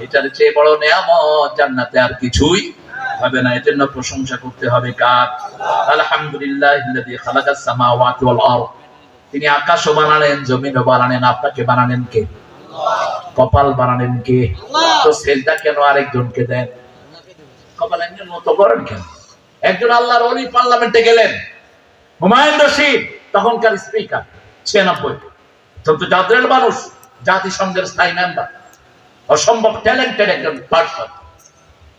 এটার চেয়ে বড় নেয়ামত জান্নাতে আর কিছুই হবে না। এজন্য প্রশংসা করতে হবে কার? আলহামদুলিল্লাহিল্লাযী খালাকাস সামাওয়াতি ওয়াল আরদ। তিনি আকাশও বানালেন, জমিনও বানালেন। আপনাকে বানালেন কে? কপাল বানালেন কে? তো সেজদা কেন আরেকজনকে দেন? কপাল একজন মতো করেন কেন? একজন আল্লাহর ওলি পার্লামেন্টে গেলেন, হুমায়ুন রশিদ, তখনকার স্পিকার, 96, অত্যন্ত জাদরেল মানুষ, জাতিসংঘের স্থায়ী মেম্বার, অসম্ভব ট্যালেন্টেড একজন পার্সন।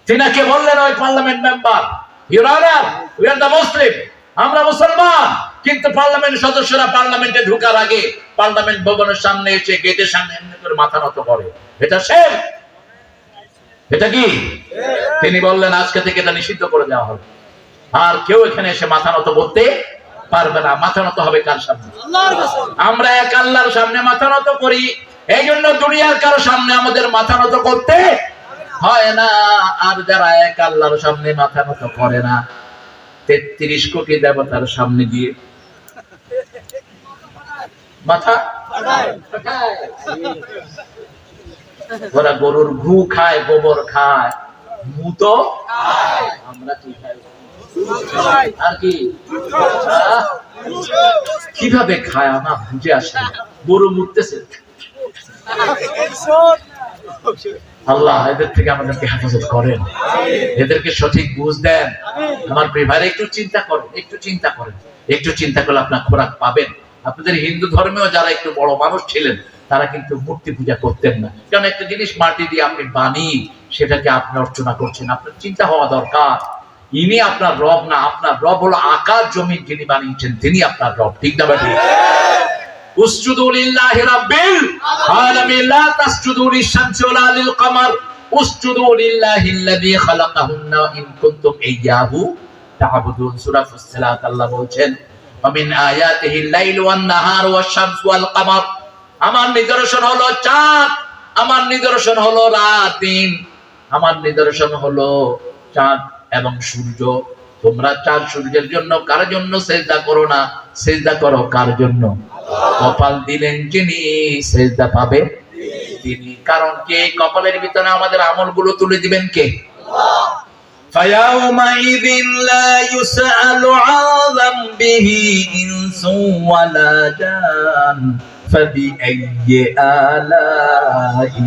তিনাকে বললেন ওই parliament member, your honour, we are the Muslim, আমরা মুসলমান, কিন্তু পার্লামেন্ট সদস্যরা পার্লামেন্টে ঢোকার আগে পার্লামেন্ট ভবনের সামনে এসে গেটের সামনে এমনি করে মাথা নত করে। এটা শের, এটা কি? তিনি বললেন আজকে থেকে এটা নিষিদ্ধ করে দেওয়া হবে, আর কেউ এখানে এসে মাথা নত করতে পারবে না। মাথা নত হবে কার সামনে? আমরা এক আল্লাহর সামনে মাথা নত করি, এই জন্য দুনিয়ার কারো সামনে আমাদের মাথা নত করতে হয় না। আর যারা এক আল্লাহর সামনে মাথা নত করে না, 33 কোটি দেবতার সামনে গিয়ে মাথা, ওরা গরুর গু খায়, গোবর খায়, মুতো আমরা কি খাই? আর কি কিভাবে খায় আমার বুঝে আসে না। গরু মুততেছে। আল্লাহ এদের থেকে আমাদেরকে হেফাজত করেন, এদেরকে সঠিক বুঝ দেন। আমার প্রিয় ভাইরা একটু চিন্তা করেন, একটু চিন্তা করেন, একটু চিন্তা করলে আপনার খোরাক পাবেন। আপনাদের হিন্দু ধর্মেও যারা একটু বড় মানুষ ছিলেন তারা কিন্তু মূর্তি পূজা করতেন না। কারণ একটা জিনিস মাটি দিয়ে আপনি বানিয়ে সেটাকে আপনি অর্চনা করছেন, আপনার চিন্তা হওয়া দরকার ইনি আপনার রব না। আপনার রব হলো আকাশ জমিন যিনি বানিয়েছেন, তিনি আপনার রব, ঠিক না বেঠিক? উসজুদু লিল্লাহি রাব্বিল আলামিন লা তাসজুদু লিশ-শামসি ওয়ালা লিল-কামার উসজুদু লিল্লাহিল্লাযী খালাকাহুন্না ইন কুনতুম ইয়্যাহু তা'বুদুন। সূরা ফুসসিলাত আল্লাহ বলছেন, ওয়া মিন আয়াতিহিল লাইলু ওয়ান-নাহারু ওয়াশ-শামসু ওয়াল-কামার। আমার নিদর্শন হলো চাঁদ, আমার নিদর্শন হলো রাত দিন, আমার নিদর্শন হলো চাঁদ এবং সূর্য। তোমরা চাঁদ সূর্যের জন্য কার জন্য সেজদা করো না, সেজদা করো কার জন্য? কপাল দিলেন যিনি, সেজদা পাবে তিনি। কারণ কে? কপালের ভিতরে আমাদের আমলগুলো তুলে দিবেন কে? আল্লাহ। ফায়াউমাইযিন লা ইউসআলু আন যামবিহি ইনসু ওয়ালা জান ফাবিআইয়ি আলাই।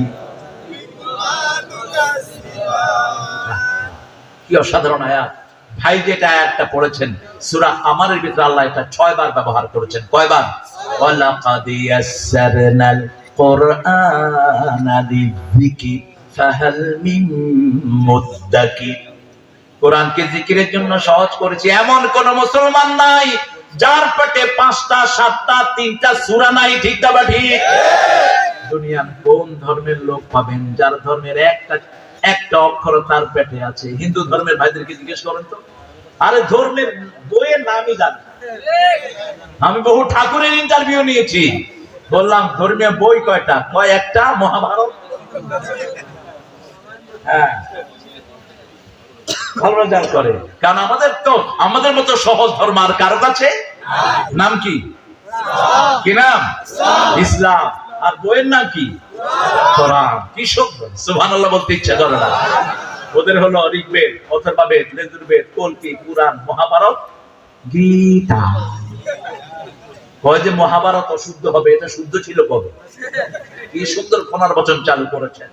কি অসাধারণ আয়াত ভাই! যেটা আয়াতটা পড়েছেন সূরা আমারের ভিতরে আল্লাহ এটা 6 বার ব্যবহার করেছেন। কয়বার? ওয়ালাকাদ ইয়াসসারনাল কুরআনা লিযিকরি ফাহাল মিন মুদ্দাকির। কোরআনকে জিকিরের জন্য সহজ করেছি। এমন কোন মুসলমান নাই যার পেটে 5টা 7টা 3টা সূরা নাই, ঠিক না ঠিক? দুনিয়ার কোন ধর্মের লোক পাবেন যার ধর্মের একটা একটা অক্ষর তার পেটে আছে। হিন্দু ধর্মের ভাইদেরকে জিজ্ঞেস করেন তো, আরে ধর্মের বইয়ের নামই জানে। আমি বহু ঠাকুরের ইন্টারভিউ নিয়েছি, বললাম ধর্মীয় বই কয়টা, কয় একটা, মহাভারত। হ্যাঁ, ভালো রেজাল্ট করে, কারণ আমাদের মতো সহজ ধর্ম আর কারো কাছে। নাম কি? কি নাম? ইসলাম। আর বইয়ের নাম কি? কোরআন। কি শব্দ! সুবহানাল্লাহ বলতে ইচ্ছা করে না। ওদের হলো ঋগ্বেদ, অথর্ববেদ, যজুর্বেদ, কল্কি, পুরাণ, মহাভারত, গীতা। কয় যে মহাভারত অশুদ্ধ হবে, এটা শুদ্ধ ছিল কবে? কি সুন্দর পুনর্বচন চালু করেছেন।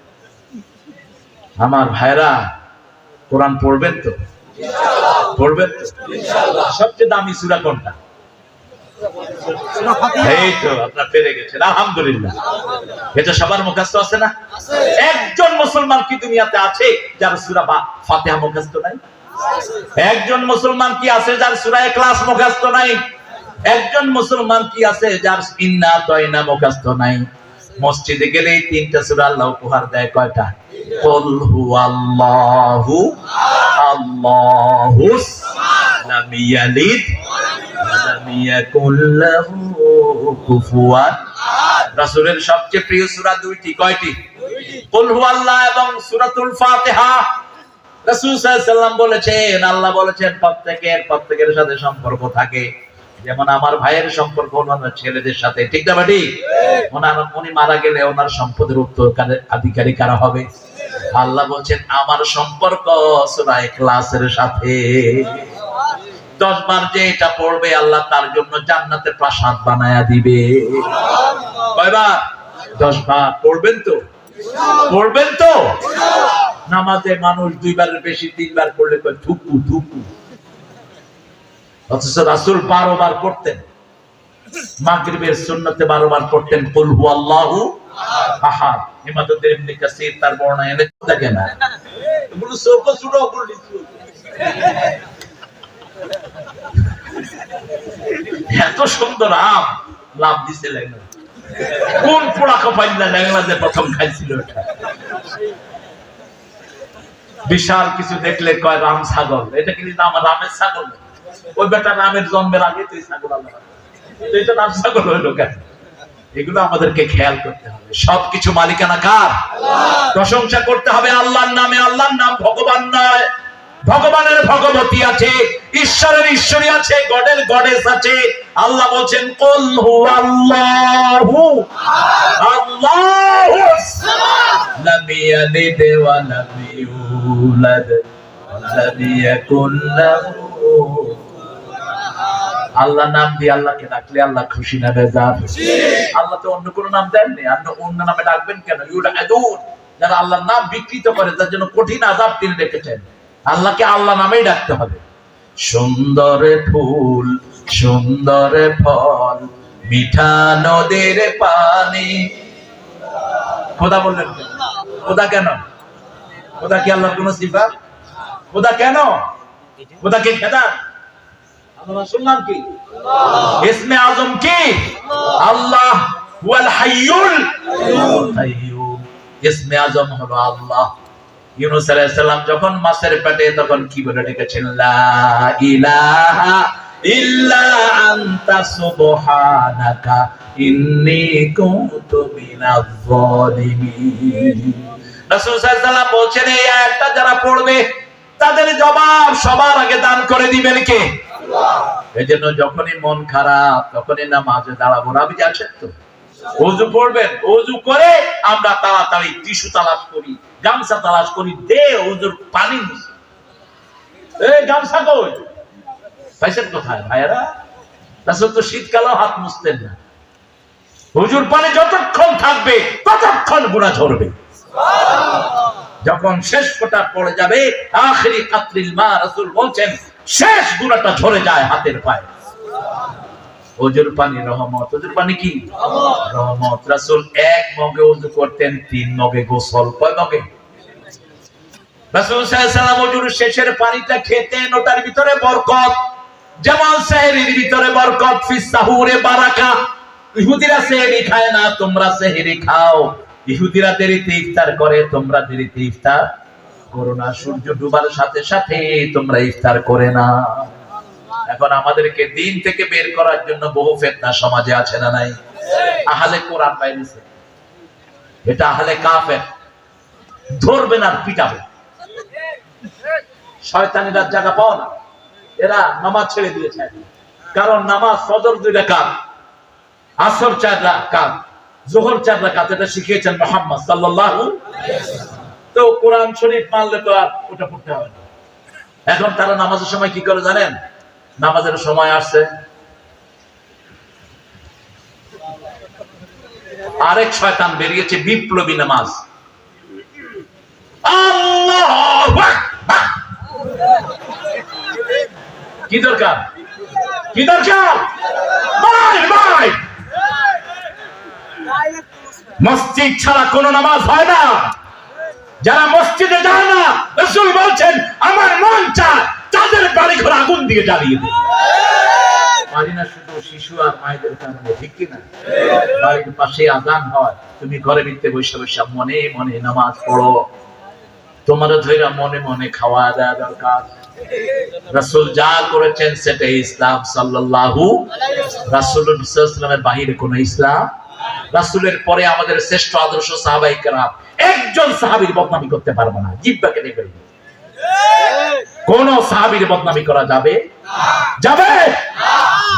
আমার ভাইরা, কোরআন পড়বেন তো? পড়বেন তো? সবচেয়ে দামি সূরা কোনটা? এই তো আপনারা পেরে গেছেন, আলহামদুলিল্লাহ। এটা সবার মুখস্থ আছে না? একজন মুসলমান কি দুনিয়াতে আছে যার সূরা ফাতিহা মুখস্থ নাই? একজন মুসলমান কি আছে যার সূরা ইখলাস মুখস্থ নাই? একজন মুসলমান কি আছে যার ইন্না আতাইনা মুখস্থ নাই? মসজিদে গেলে এই তিনটা সূরা আল্লাহ উপহার দেয়, কয়টা? কুল হুয়াল্লাহু আল্লাহুস লাম ইয়ালিদ ওয়া লাম ইয়াকুল লাহু কুফুয়ান। রাসূলের সবচেয়ে প্রিয় সূরা দুইটি, কয়টি? কুল হুয়াল্লাহ এবং সূরাতুল ফাতিহা। রাসূল সাল্লাল্লাহু আলাইহি ওয়াসাল্লাম বলেছেন, আল্লাহ বলেছেন প্রত্যেকের সাথে সম্পর্ক থাকে, যেমন আমার ভাইয়ের সম্পর্ক ওনার ছেলেদের সাথে, ঠিক না ঠিক? উনি মারা গেলে ওনার সম্পদের উত্তরাধিকারী কারা হবে? আল্লাহ বলছেন আমার সম্পর্ক সূরা ইখলাসের সাথে। 10 বার যে এটা পড়বে আল্লাহ তার জন্য জান্নাতে প্রাসাদ বানায়া দিবে। কয়বার? 10 বার। পড়বেন তো? পড়বেন তো? নামাজে মানুষ 2 বারের বেশি 3 বার পড়লে কয় থুকু থুকু, অথচ রাসূল 12 বার পড়তেন। মাগরিবের সুন্নতে 12 বার পড়তেন কুল হুয়াল্লাহু আহাদ। ইমামুদ্দিন ইবনে কাসির তার বর্ণনা এনে দেখেন না, এগুলো সব সুরা পড়লি। এত সুন্দর আম লাভ দিছে লাগলো, কোন পোড়া কপাইলা লাগলা যে প্রথম খাইছিল ওটা। বিশাল কিছু দেখলে কয় রাম ছাগল, এটা কি নাম? রামের ছাগল। ওই বেটা রামের জন্মের আগে তুই ছাগল, আল্লাহ এটা রাম ছাগল হইলো কেন? এগুলো আমাদেরকে খেয়াল করতে হবে। সবকিছু মালিকানা কার? প্রশংসা করতে হবে আল্লাহর নামে। আল্লাহর নাম ভগবান নয়, ভগবানের ভগবতী আছে, ঈশ্বরের ঈশ্বরী আছে, গডের গডেস আছে। আল্লাহ বলছেন কুল হুয়াল্লাহু আল্লাহুস লাম ইয়ালিদ ওয়া লাম ইউলাদ ওয়া লাম ইয়াকুল লাহু। আল্লাহ নাম দিয়ে আল্লাহকে ডাকলে আল্লাহ খুশি না বেজার? আল্লাহ তো অন্য কোনো নাম দেননি, অন্য নামে ডাকবেন কেন? ইউলাদুন, যারা আল্লাহর নাম বিকৃত করে তার জন্য কঠিন আযাব তিনি রেখেছেন। আল্লাহকে আল্লাহ নামেই ডাকতে হবে। সুন্দর ফুল, সুন্দর ফল, মিঠা নদীর পানি। খোদা বললেন কেন? খোদা কেন? খোদা কি আল্লাহর কোন সিফাত? খোদা কেন? খোদা কে খেদা? আমরা শুনলাম কি ইসমে আজম কি? আল্লাহ ওয়াল হাইয়ুল কাইয়ুম। ইসমে আজম হলো আল্লাহ। ইউনূস আলাইহিস সালাম যখন মাছের পেটে, তখন কি বলে ডেকেছেন? লা ইলাহা ইল্লা আনতা সুবহানাকা ইন্নী কুনতু মিনাজ জালিমিন। রাসূল সাল্লাল্লাহু আলাইহি ওয়াসাল্লাম বলছেন এই আয়াতটা যারা পড়বে তাদের জবাব সবার আগে দান করে দিবেন কে? আল্লাহ। এজন্য যখনই মন খারাপ তখনই নামাজে দাঁড়াবো। রাবি আছেন তো? ওযু পড়বেন, ওযু করে আমরা তাড়াতাড়ি টিস্যু তালাশ করি, গামছা তালাশ করি, দে ওযুর পানি মুছে। এই গামছা কই পাইছেন কোথায় ভাইরা? রাসূল তো শীতকালেও হাত মুছতেন না। ওযুর পানি যতক্ষণ থাকবে ততক্ষণ গুনাহ ঝরবে। যখন শেষ ফোঁটা পড়ে যাবে, আখিরি কাতরিল মা, রাসূল বলছেন শেষ গুনাহটা ঝরে যায় হাতের পায়ে। ওযুর পানি রহমত। ওযুর পানি কি? রহমত। রাসূল 1 মগে ওযু করতেন, 3 মগে গোসল। কয় মগে? রাসূল সাল্লাল্লাহু আলাইহি ওয়াসাল্লাম ওযুর শেষের পানিটা খেতেন, ওটার ভিতরে বরকত। যেমন সেহরির ভিতরে বরকত, ফিস সাহুরে বারাকা। ইহুদিরা সেহরি খায় না, তোমরা সেহরি খাও। ইহুদিরা দেরিতে ইফতার করে, তোমরা দেরিতে ইফতার করো না, সূর্য ডুবার সাথে সাথে তোমরা ইফতার করে না। এখন আমাদেরকে দিন থেকে বের করার জন্য বহু ফিতনা সমাজে আছে না নাই? আহলে কোরআন বাইরেছে, এটা আহলে কাফের, ধরবেন আর পিটাবে। শয়তানিরা জায়গা পাও না, এরা নামাজ ছেড়ে দিয়েছে। কারণ নামাজ ফজর 2 রাকাত, আসর 4 রাকাত, যোহর 4 রাকাত, এটা শিখিয়েছেন মুহাম্মদ সাল্লাল্লাহু আলাইহি ওয়াসাল্লাম। তো কোরআন শরীফ মানলে তো আর ওটা পড়তে হবে না। এখন তারা নামাজের সময় কি করে জানেন? নামাজের সময় আসছে, আরেক শয়তান বেরিয়েছে, বিপ্লবী নামাজ। আল্লাহু আকবার। কি দরকার? কি দরকার? ভাই মসজিদ ছাড়া কোন নামাজ হয় না। যারা মসজিদে যায় না, রাসূল বলছেন আমার মন চায় তাদের বাড়ি ঘর আগুন দিয়ে জ্বালিয়ে দিই। পারি না শুধু শিশু আর মায়েদের কারণে, ঠিক কিনা? বাড়ির পাশে আজান হয়, তুমি ঘরে ভিতরে বসে বসে মনে মনে নামাজ পড়ো। তোমার ধৈর্য মনে মনে খাওয়া দেওয়া দরকার। রাসূল যা করেছেন সেটাই ইসলাম সাল্লাল্লাহু আলাইহি ওয়াসাল্লাম। রাসূলুল্লাহ সাল্লাল্লাহু আলাইহি ওয়াসাল্লামের বাইরে কোনো ইসলাম। রাসূলের পরে আমাদের শ্রেষ্ঠ আদর্শ সাহাবায়ে কেরাম, একজন সাহাবীর বদনামি করতে পারবে না, জিহ্বা কেটে ফেলবে। কোন সাহাবীর বদনামি করা যাবে? যাবে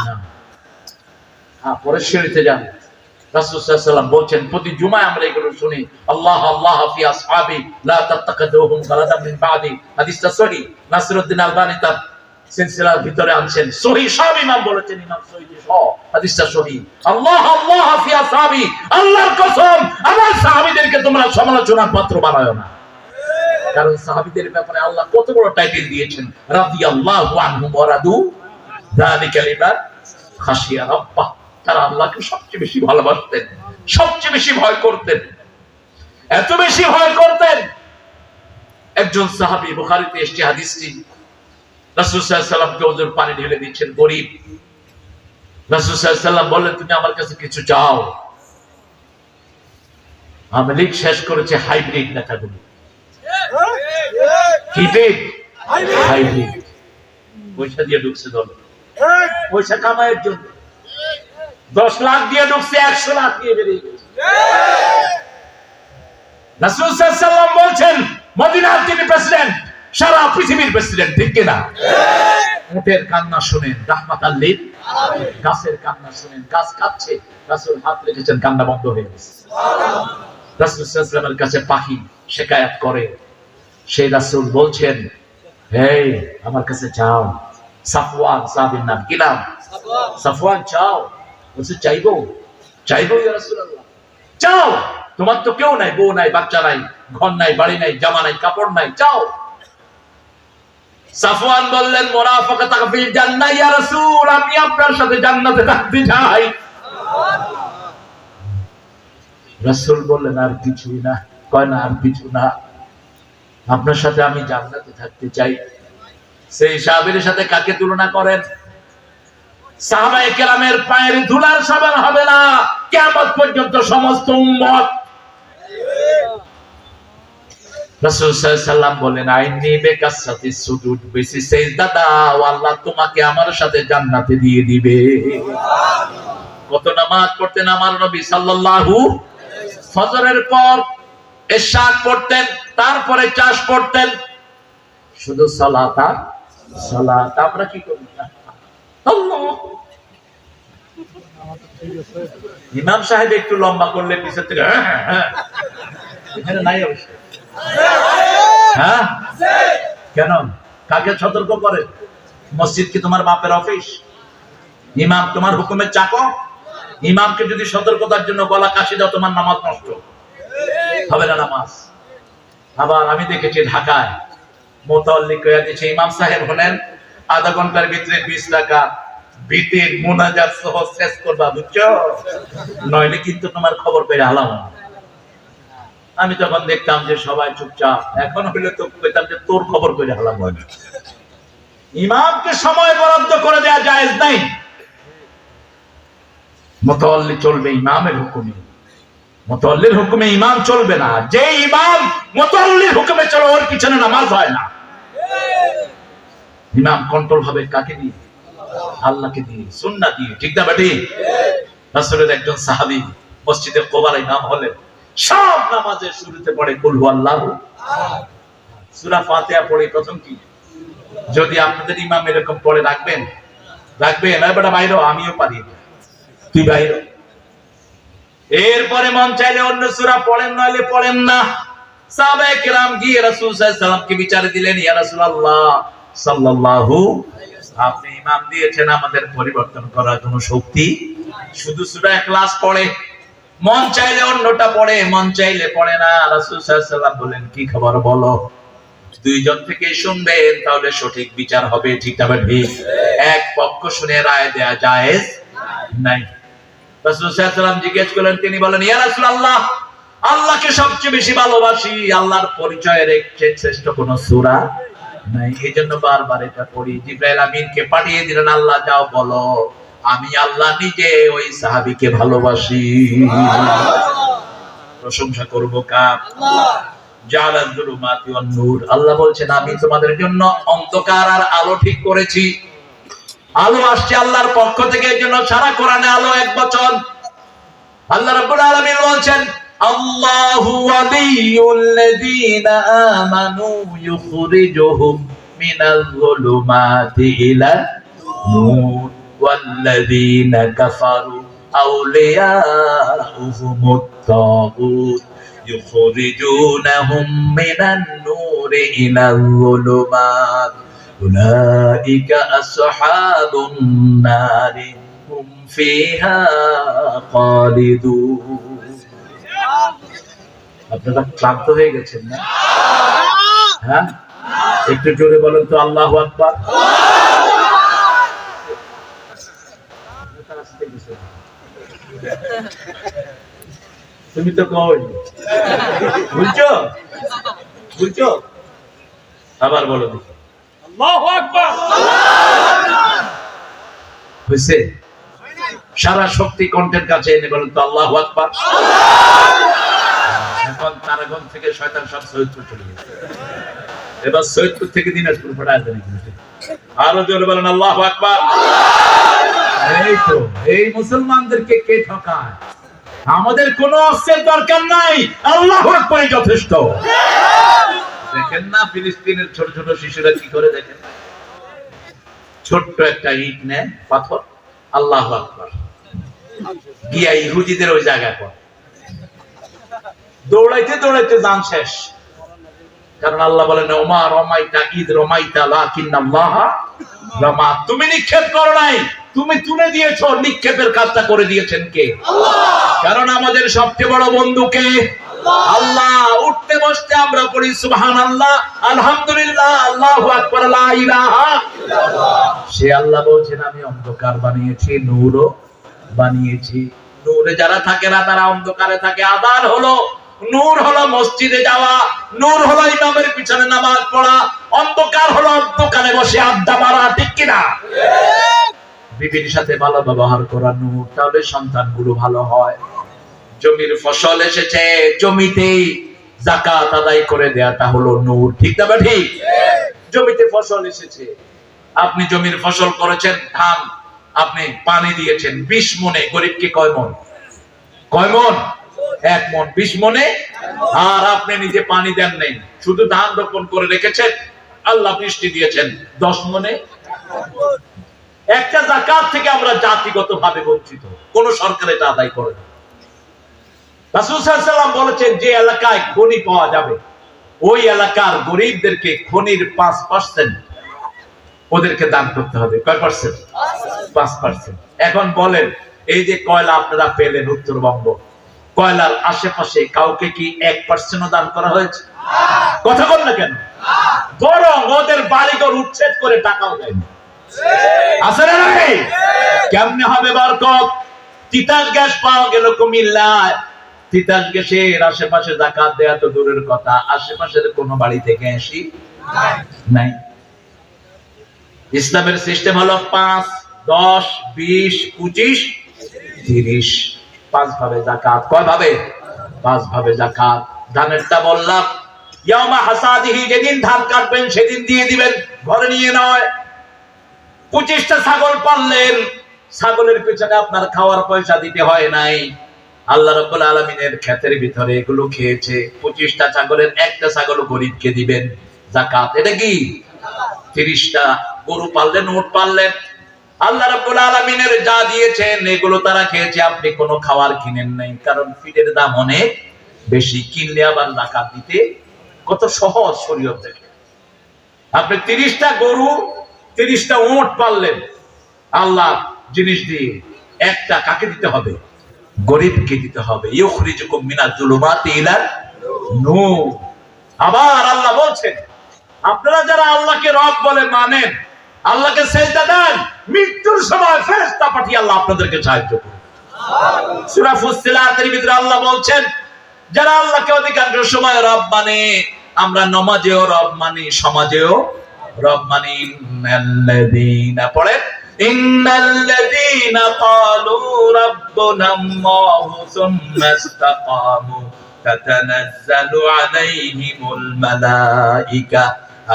না। হ্যাঁ, পরে শরীয়তে যান। রাসূল সাল্লাল্লাহু আলাইহি ওয়াসাল্লাম বলেন, প্রতি জুমায় আমরা এগুলো শুনি, আল্লাহ আল্লাহ ফি আসহাবি লা তাতাকাদুহুম গালাদাম মিন বাদি। হাদিসটা সহিহ, নাসিরউদ্দিন আলবানী তার সিলসিলার ভিতরে আনছেন, সহিহ, সব ইমাম বলেছেন, ইমাম সহিহ সহ হাদিসটা সহিহ। আল্লাহ আল্লাহ ফি আসহাবি, আল্লাহর কসম আমার সাহাবীদেরকে তোমরা সমালোচনার পাত্র বানায়ো না। কারণ সাহাবীদের ব্যাপারে আল্লাহ কত বড় টাইটেল দিয়েছেন, রাদিয়াল্লাহু আনহুম ওয়া রাদু যালিকা লিমান খাশিয়া রাব্বাহ। তারা আল্লাহকে সবচেয়ে বেশি ভালোবাসতেন, সবচেয়ে বেশি ভয় করতেন, এত বেশি ভয় করতেন। একজন সাহাবী, বুখারীতে এসেছে হাদিসটি, রাসূল সাল্লাল্লাহু আলাইহি ওয়াসাল্লামকে হুজুর পানি ঢেলে দিচ্ছেন, গরীব। রাসূল সাল্লাল্লাহু আলাইহি ওয়াসাল্লাম বললেন, তুমি আমার কাছে কিছু চাও। আমলিক শেষ করেছে হাইব্রিড নেতাগুলো। হিব্রিড, হাইব্রিড, পয়সা দিয়ে ঢুকছে দলে, পয়সা কামাইয়ের জন্য। 10 লাখ দিয়ে ঢুকছে, 100 লাখ দিয়ে বেরিয়ে গেছে। রাসূল সাল্লাল্লাহু আলাইহি ওয়াসাল্লাম বলছেন, মদিনার তিনি প্রেসিডেন্ট, সারা পৃথিবীর প্রেসিডেন্ট, ঠিক কি না? উটের কান্না শুনেন, রাহমাতাল লিল আলামিন। গাছের কান্না শুনেন, গাছ কাঁদছে, রাসূল হাত রেখেছেন, কান্না বন্ধ হয়ে গেছে। সুবহানাল্লাহ। রাসূল সাল্লাল্লাহু আলাইহি ওয়াসাল্লামের কাছে পাখি শিকায়াত করে, সেই রাসূল বলছেন, এই আমার কাছে চাও। সাফওয়ান সাহাবীর নাম, কি নাম? সাফওয়ান, চাও। বলছে, চাইবো, চাইবো ইয়া রাসূলুল্লাহ, চাও। তোমার তো কেউ নাই, বউ নাই, বাচ্চা নাই, ঘর নাই, বাড়ি নাই, জামা নাই, কাপড় নাই, চাও। সাফওয়ান বললেন, মুনাফিকাত ফিল জান্নাহ ইয়া রাসূল, আমি আপনার সাথে জান্নাতে থাকতে চাই। রাসূল বললেন, আর কিছুই না। কয় না, আর কিছু না, আপনার সাথে আমি জান্নাতে থাকতে চাই। সেই সাহাবীর সাথে কাকে তুলনা করেন? সাহাবায়ে কেরামের পায়ের ধুলার সমান হবে না কিয়ামত পর্যন্ত সমস্ত উম্মত। রাসূল সাল্লাল্লাহু আলাইহি ওয়াসাল্লাম বলেন, আইনি বিকাসসাতিস সুজুদ, বেশি সিজদা দাও, আল্লাহ তোমাকে আমার সাথে জান্নাতে দিয়ে দিবে। কত নামাজ পড়তেন আমার নবী সাল্লাল্লাহু আলাইহি ওয়াসাল্লাম। ফজরের পর ইশাক পড়তেন, তারপরে চাষ পড়তেন, শুধু সালাত আর সালাত। আমরা কি করি? আল্লাহ, ইমাম সাহেব একটু লম্বা করলে পিছন থেকে এখানে নাই অবশ্য। হ্যাঁ, কেন? কাকে সতর্ক করে? মসজিদ কি তোমার বাপের অফিস? ইমাম তোমার হুকুমের চাকর? ইমামকে যদি সতর্কতার জন্য গলা কাশি দাও, তোমার নামাজ নষ্ট হবে না নামাজ। আবার আমি দেখেছি ঢাকায় মুতাল্লিক হয়ে দিচ্ছে, ইমাম সাহেব হলেন, আধা ঘন্টার ভিতরে 20 টাকা ভিতের মুনাজাত সহ শেষ করবা, বুঝছো? নইলে কিন্তু তোমার খবর পেয়ে আলাম। আমি তখন দেখতাম যে সবাই চুপচাপ, এখন হইলে তো পেতাম যে তোর খবর পেয়ে আলাম। ইমামকে সময় বরাদ্দ করে দেওয়া জায়েজ নাই। মুতাল্লি চলবে ইমামের হুকুমে। মুতাওয়াল্লির হুকুমে ইমাম চলবে না। যে ইমাম মুতাওয়াল্লির হুকুমে চলে ওর পিছনে নামাজ হয় না। ইমাম কন্ট্রোল হবে কাকে দিয়ে? আল্লাহকে দিয়ে, সুন্নাহ দিয়ে। ঠিক না বেটি? রাসূলের একজন সাহাবী মসজিদে কুবার ইমাম হলেন, সব নামাজের শুরুতে পড়ে কুল হুয়াল্লাহু আহাদ, সূরা ফাতিহা পড়ে প্রথম কি? যদি আপনাদের ইমাম এরকম পড়ে রাখবেন এবারে বাইরে, আমিও পারি, তুই বাইরে। এরপরে মন চাইলে অন্য সূরা পড়েন, নইলে পড়েন না। সাহাবায়ে কেরাম গিয়ে রাসূল সাল্লাল্লাহু আলাইহি ওয়াসাল্লামকে বিচার দিলেন, ইয়া রাসূলুল্লাহ সাল্লাল্লাহু, আপনি ইমাম দিয়েছেন, আমাদের পরিবর্তন করার কোনো শক্তি, শুধু সূরা ইখলাস পড়ে, মন চাইলে অন্যটা পড়ে, মন চাইলে পড়ে না। রাসূল সাল্লাল্লাহু আলাইহি ওয়াসাল্লাম বলেন, কি খবর বলো? দুইজন থেকে শুনবেন, তাহলে সঠিক বিচার হবে। ঠিক না ঠিক? এক পক্ষ শুনে রায় দেয়া জায়েজ নাই। রাসূল সাল্লাল্লাহু আলাইহি ওয়াসাল্লাম জিজ্ঞেস করলেন, তিনি বলেন, ইয়া রাসূলুল্লাহ, আল্লাহকে সবচেয়ে বেশি ভালোবাসি, আল্লাহর পরিচয়ের চেয়ে শ্রেষ্ঠ কোন সূরা নাই, এজন্য বারবার এটা পড়ি। জিবরাইল আমিনকে পাঠিয়ে দিলেন, আল্লাহ যাও বলো, আমি আল্লাহ নিজে ওই সাহাবীকে ভালোবাসি। প্রশংসা করব কার? জালাল যুলুমাতি ওয়ান নূর। আল্লাহ বলছেন, আমি তোমাদের জন্য অন্ধকার আর আলো ঠিক করেছি। আলো আসছে আল্লাহর পক্ষ থেকে, এজন্য সারা কোরআনে আলো এক বচন। আল্লাহ রাব্বুল আলামিন বলছেন, আল্লাহু ওয়ালিয়ুল্লাযীনা আমানু ইউখরিজুহুম মিনাল যুলুমাতি ইলান নূর ওয়াল্লাযীনা কাফারু আউলিয়াউহুমুত তাগুত يخرجونهم من النور إلى الظلمات أولئك أصحاب النار هم فيها خالدون। আপনারা ক্লান্ত হয়ে গেছেন না? হ্যাঁ, একটু জোরে বলেন তো আল্লাহু আকবার। তুমি তো কই বুঝছো? আবার বলো দেখি, আল্লাহু আকবার। হইছে? সারা শক্তি কণ্ঠের কাছে এনে বলেন তো আল্লাহু আকবার। এখন তারাগঞ্জ থেকে শয়তান সব সৈয়দপুর চলে গেছে, এবার সৈয়দপুর থেকে দিনাজপুর পাঠায় দেন। আরো জোরে বলেন আল্লাহু আকবার। এই তো, এই মুসলমানদেরকে কে ঠকায়? আমাদের কোনো অস্ত্রের দরকার নাই, আল্লাহু আকবার যথেষ্ট। দেখেন না ফিলিস্তিনের ছোট ছোট শিশুরা কি করে, দেখেন, ছোট্ট একটা ইট নেয়, পাথর, আল্লাহু আকবার, গিয়া ইহুদিদের ওই জায়গায় পড়ে, দৌড়াইতে দৌড়াইতে জান শেষ। কারণ আল্লাহ বলেন, ওমা রমাইতা ঈদ রমাইতা লাকিন্নাল্লাহ রামা। তুমি নিক্ষেপ করো নাই, তুমি তুলে দিয়েছো, নিক্ষেপের কাজটা করে দিয়েছেন কে? আল্লাহ। কারণ আমাদের সবচেয়ে বড় বন্ধু কে? আল্লাহ। উঠতে বসতে আমরা পড়ি সুবহানাল্লাহ, আলহামদুলিল্লাহ, আল্লাহু আকবার, লা ইলাহা ইল্লাল্লাহ। সে আল্লাহ বলছেন, আমি অন্ধকার বানিয়েছি, নূরও বানিয়েছি। নূরে যারা থাকে না তারা অন্ধকারে থাকে। আযান হলো নূর, হলো মসজিদে যাওয়া, নূর হলো ইমামের পিছনে নামাজ পড়া, অন্ধকার হলো অন্ধকারে বসে আড্ডা মারা। ঠিক কিনা? বিবির সাথে ভালো ব্যবহার করা নূর, তাহলে সন্তানগুলো ভালো হয়। জমির ফসল এসেছে, জমিতে যাকাত আদায় করে দেয়াটা হলো নূর। ঠিক না ঠিক? জমিতে ফসল এসেছে, আপনি জমির ফসল করেছেন, ধান, আপনি পানি দিয়েছেন 20 মনে, গরিবকে কয় মন? 1 মন। 20 মনে। আর আপনি নিজে পানি দেন নাই, শুধু ধান রোপণ করে রেখেছেন, আল্লাহ বৃষ্টি দিয়েছেন 10 মনে। একটা যাকাত থেকে আমরা জাতিগতভাবে বঞ্চিত, কোন সরকার এটা আদায় করে না। রাসূল সাল্লাল্লাহু আলাইহি ওয়াসাল্লাম বলেছেন, যে এলাকায় খনি পাওয়া যাবে, ওই এলাকার গরিবদেরকে খনির 5% ওদেরকে দান করতে হবে। কয় পার্সেন্ট? 5%। এখন বলেন, এই যে কয়লা আপনারা পেলেন উত্তরবঙ্গ, কয়লার আশেপাশে কাউকে কি 1% দান করা হয়েছে? কথা বল না কেন? বরং ওদের বাড়িঘর উচ্ছেদ করে টাকাও দেয়নি। আছে না নাই? কেমনে হবে বরকত? তিতাস গ্যাস পাওয়া গেল কুমিল্লায়, তিতাস গ্যাসের আশেপাশে যাকাত দেয়া তো দূরের কথা, আশেপাশের কোন বাড়ি থেকে আসি নাই। ইসলামের সিস্টেম হলো 5, 10, 20, 25, 30, 5 ভাবে যাকাত। কয় ভাবে? পাঁচ ভাবে যাকাত। ধানেরটা বললাম ইয়াউমা হাসাদিহি, যেদিন ধান কাটবেন সেদিন দিয়ে দিবেন, ঘরে নিয়ে নয়। 25টা ছাগল পাললেন, ছাগলের পিছনে আপনার খাওয়ার পয়সা দিতে হয় নাই। আল্লাহ রাব্বুল আলামিনের ক্ষেতের ভিতরে এগুলো খেয়েছে। 25টা ছাগলের একটা ছাগল গরিবকে দিবেন, যাকাত। এটা কি? 30টা গরু পাললেন, উট পাললেন, আল্লাহ রাব্বুল আলামিনের যা দিয়েছেন এগুলো তারা খেয়েছে, আপনি কোনো খাবার কিনেন নাই, কারণ ফিডের দাম অনেক বেশি। কিনলে আবার যাকাত দিতে কত সহজ শরীয়ত দেখে। আপনি 30টা গরু 30টা উট পাললেন আল্লাহ জিনিস দিয়ে, একটা কাকে দিতে হবে? গরিবকে দিতে হবে। ইউখরিজুকুম মিনাজ যুলুমাতি ইলান নূর। আবার আল্লাহ বলছেন আপনারা যারা আল্লাহকে রব বলে মানেন, আল্লাহকে সিজদা দেন, মৃত্যুর সময় ফেরেশতা পাঠিয়ে আল্লাহ আপনাদেরকে সাহায্য করবে। সূরা ফুসসিলাতের ভিতরে আল্লাহ বলছেন যারা আল্লাহকে অধিকাংশ সময় রব মানে, আমরা নামাজেও রব মানি, সমাজেও রব মানি। ইন্নাল্লাযীনা, পড়েন, ইন্নাল্লাযীনা ক্বালু রাব্বুনাল্লাহু সুম্মা ইসতাকামু তাতানাজ্জালু আলাইহিমুল মালায়েকা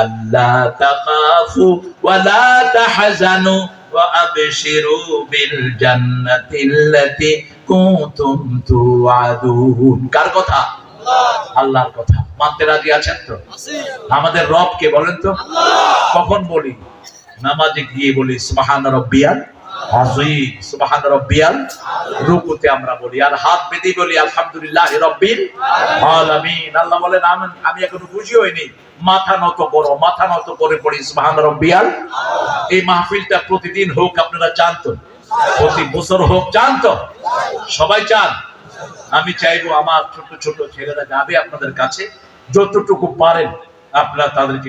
আল্লা তাখাফু ওয়া লা তাহজানু ওয়া আবশিরু বিল জান্নাতিল্লাতী কুনতুম তুআদুন। কার কথা? আল্লাহর কথা। মানতে রাজি আছেন তো? আমাদের রব কে বলেন তো? কখন বলি? নামাজে গিয়ে বলি সুবহান রাব্বিয়াল আযীম, সুবহান রাব্বিয়াল, রুকুতে আমরা বলি, আর হাত বেঁধে বলি আলহামদুলিল্লাহি রাব্বিল আলামিন। আল্লাহ বলেন আমি এখনো খুশি হইনি, মাথা নত করো, মাথা নত করে পড়ি সুবহান রাব্বিয়াল। এই মাহফিলটা প্রতিদিন হোক, আপনারা চান তো? প্রতি বছর হোক, চান তো? সবাই চান? আমি চাইবো আমার ছোট ছোট ছেলেরা যাবে আপনাদের কাছে, যতটুকু পারেন আপনারা তাদেরকে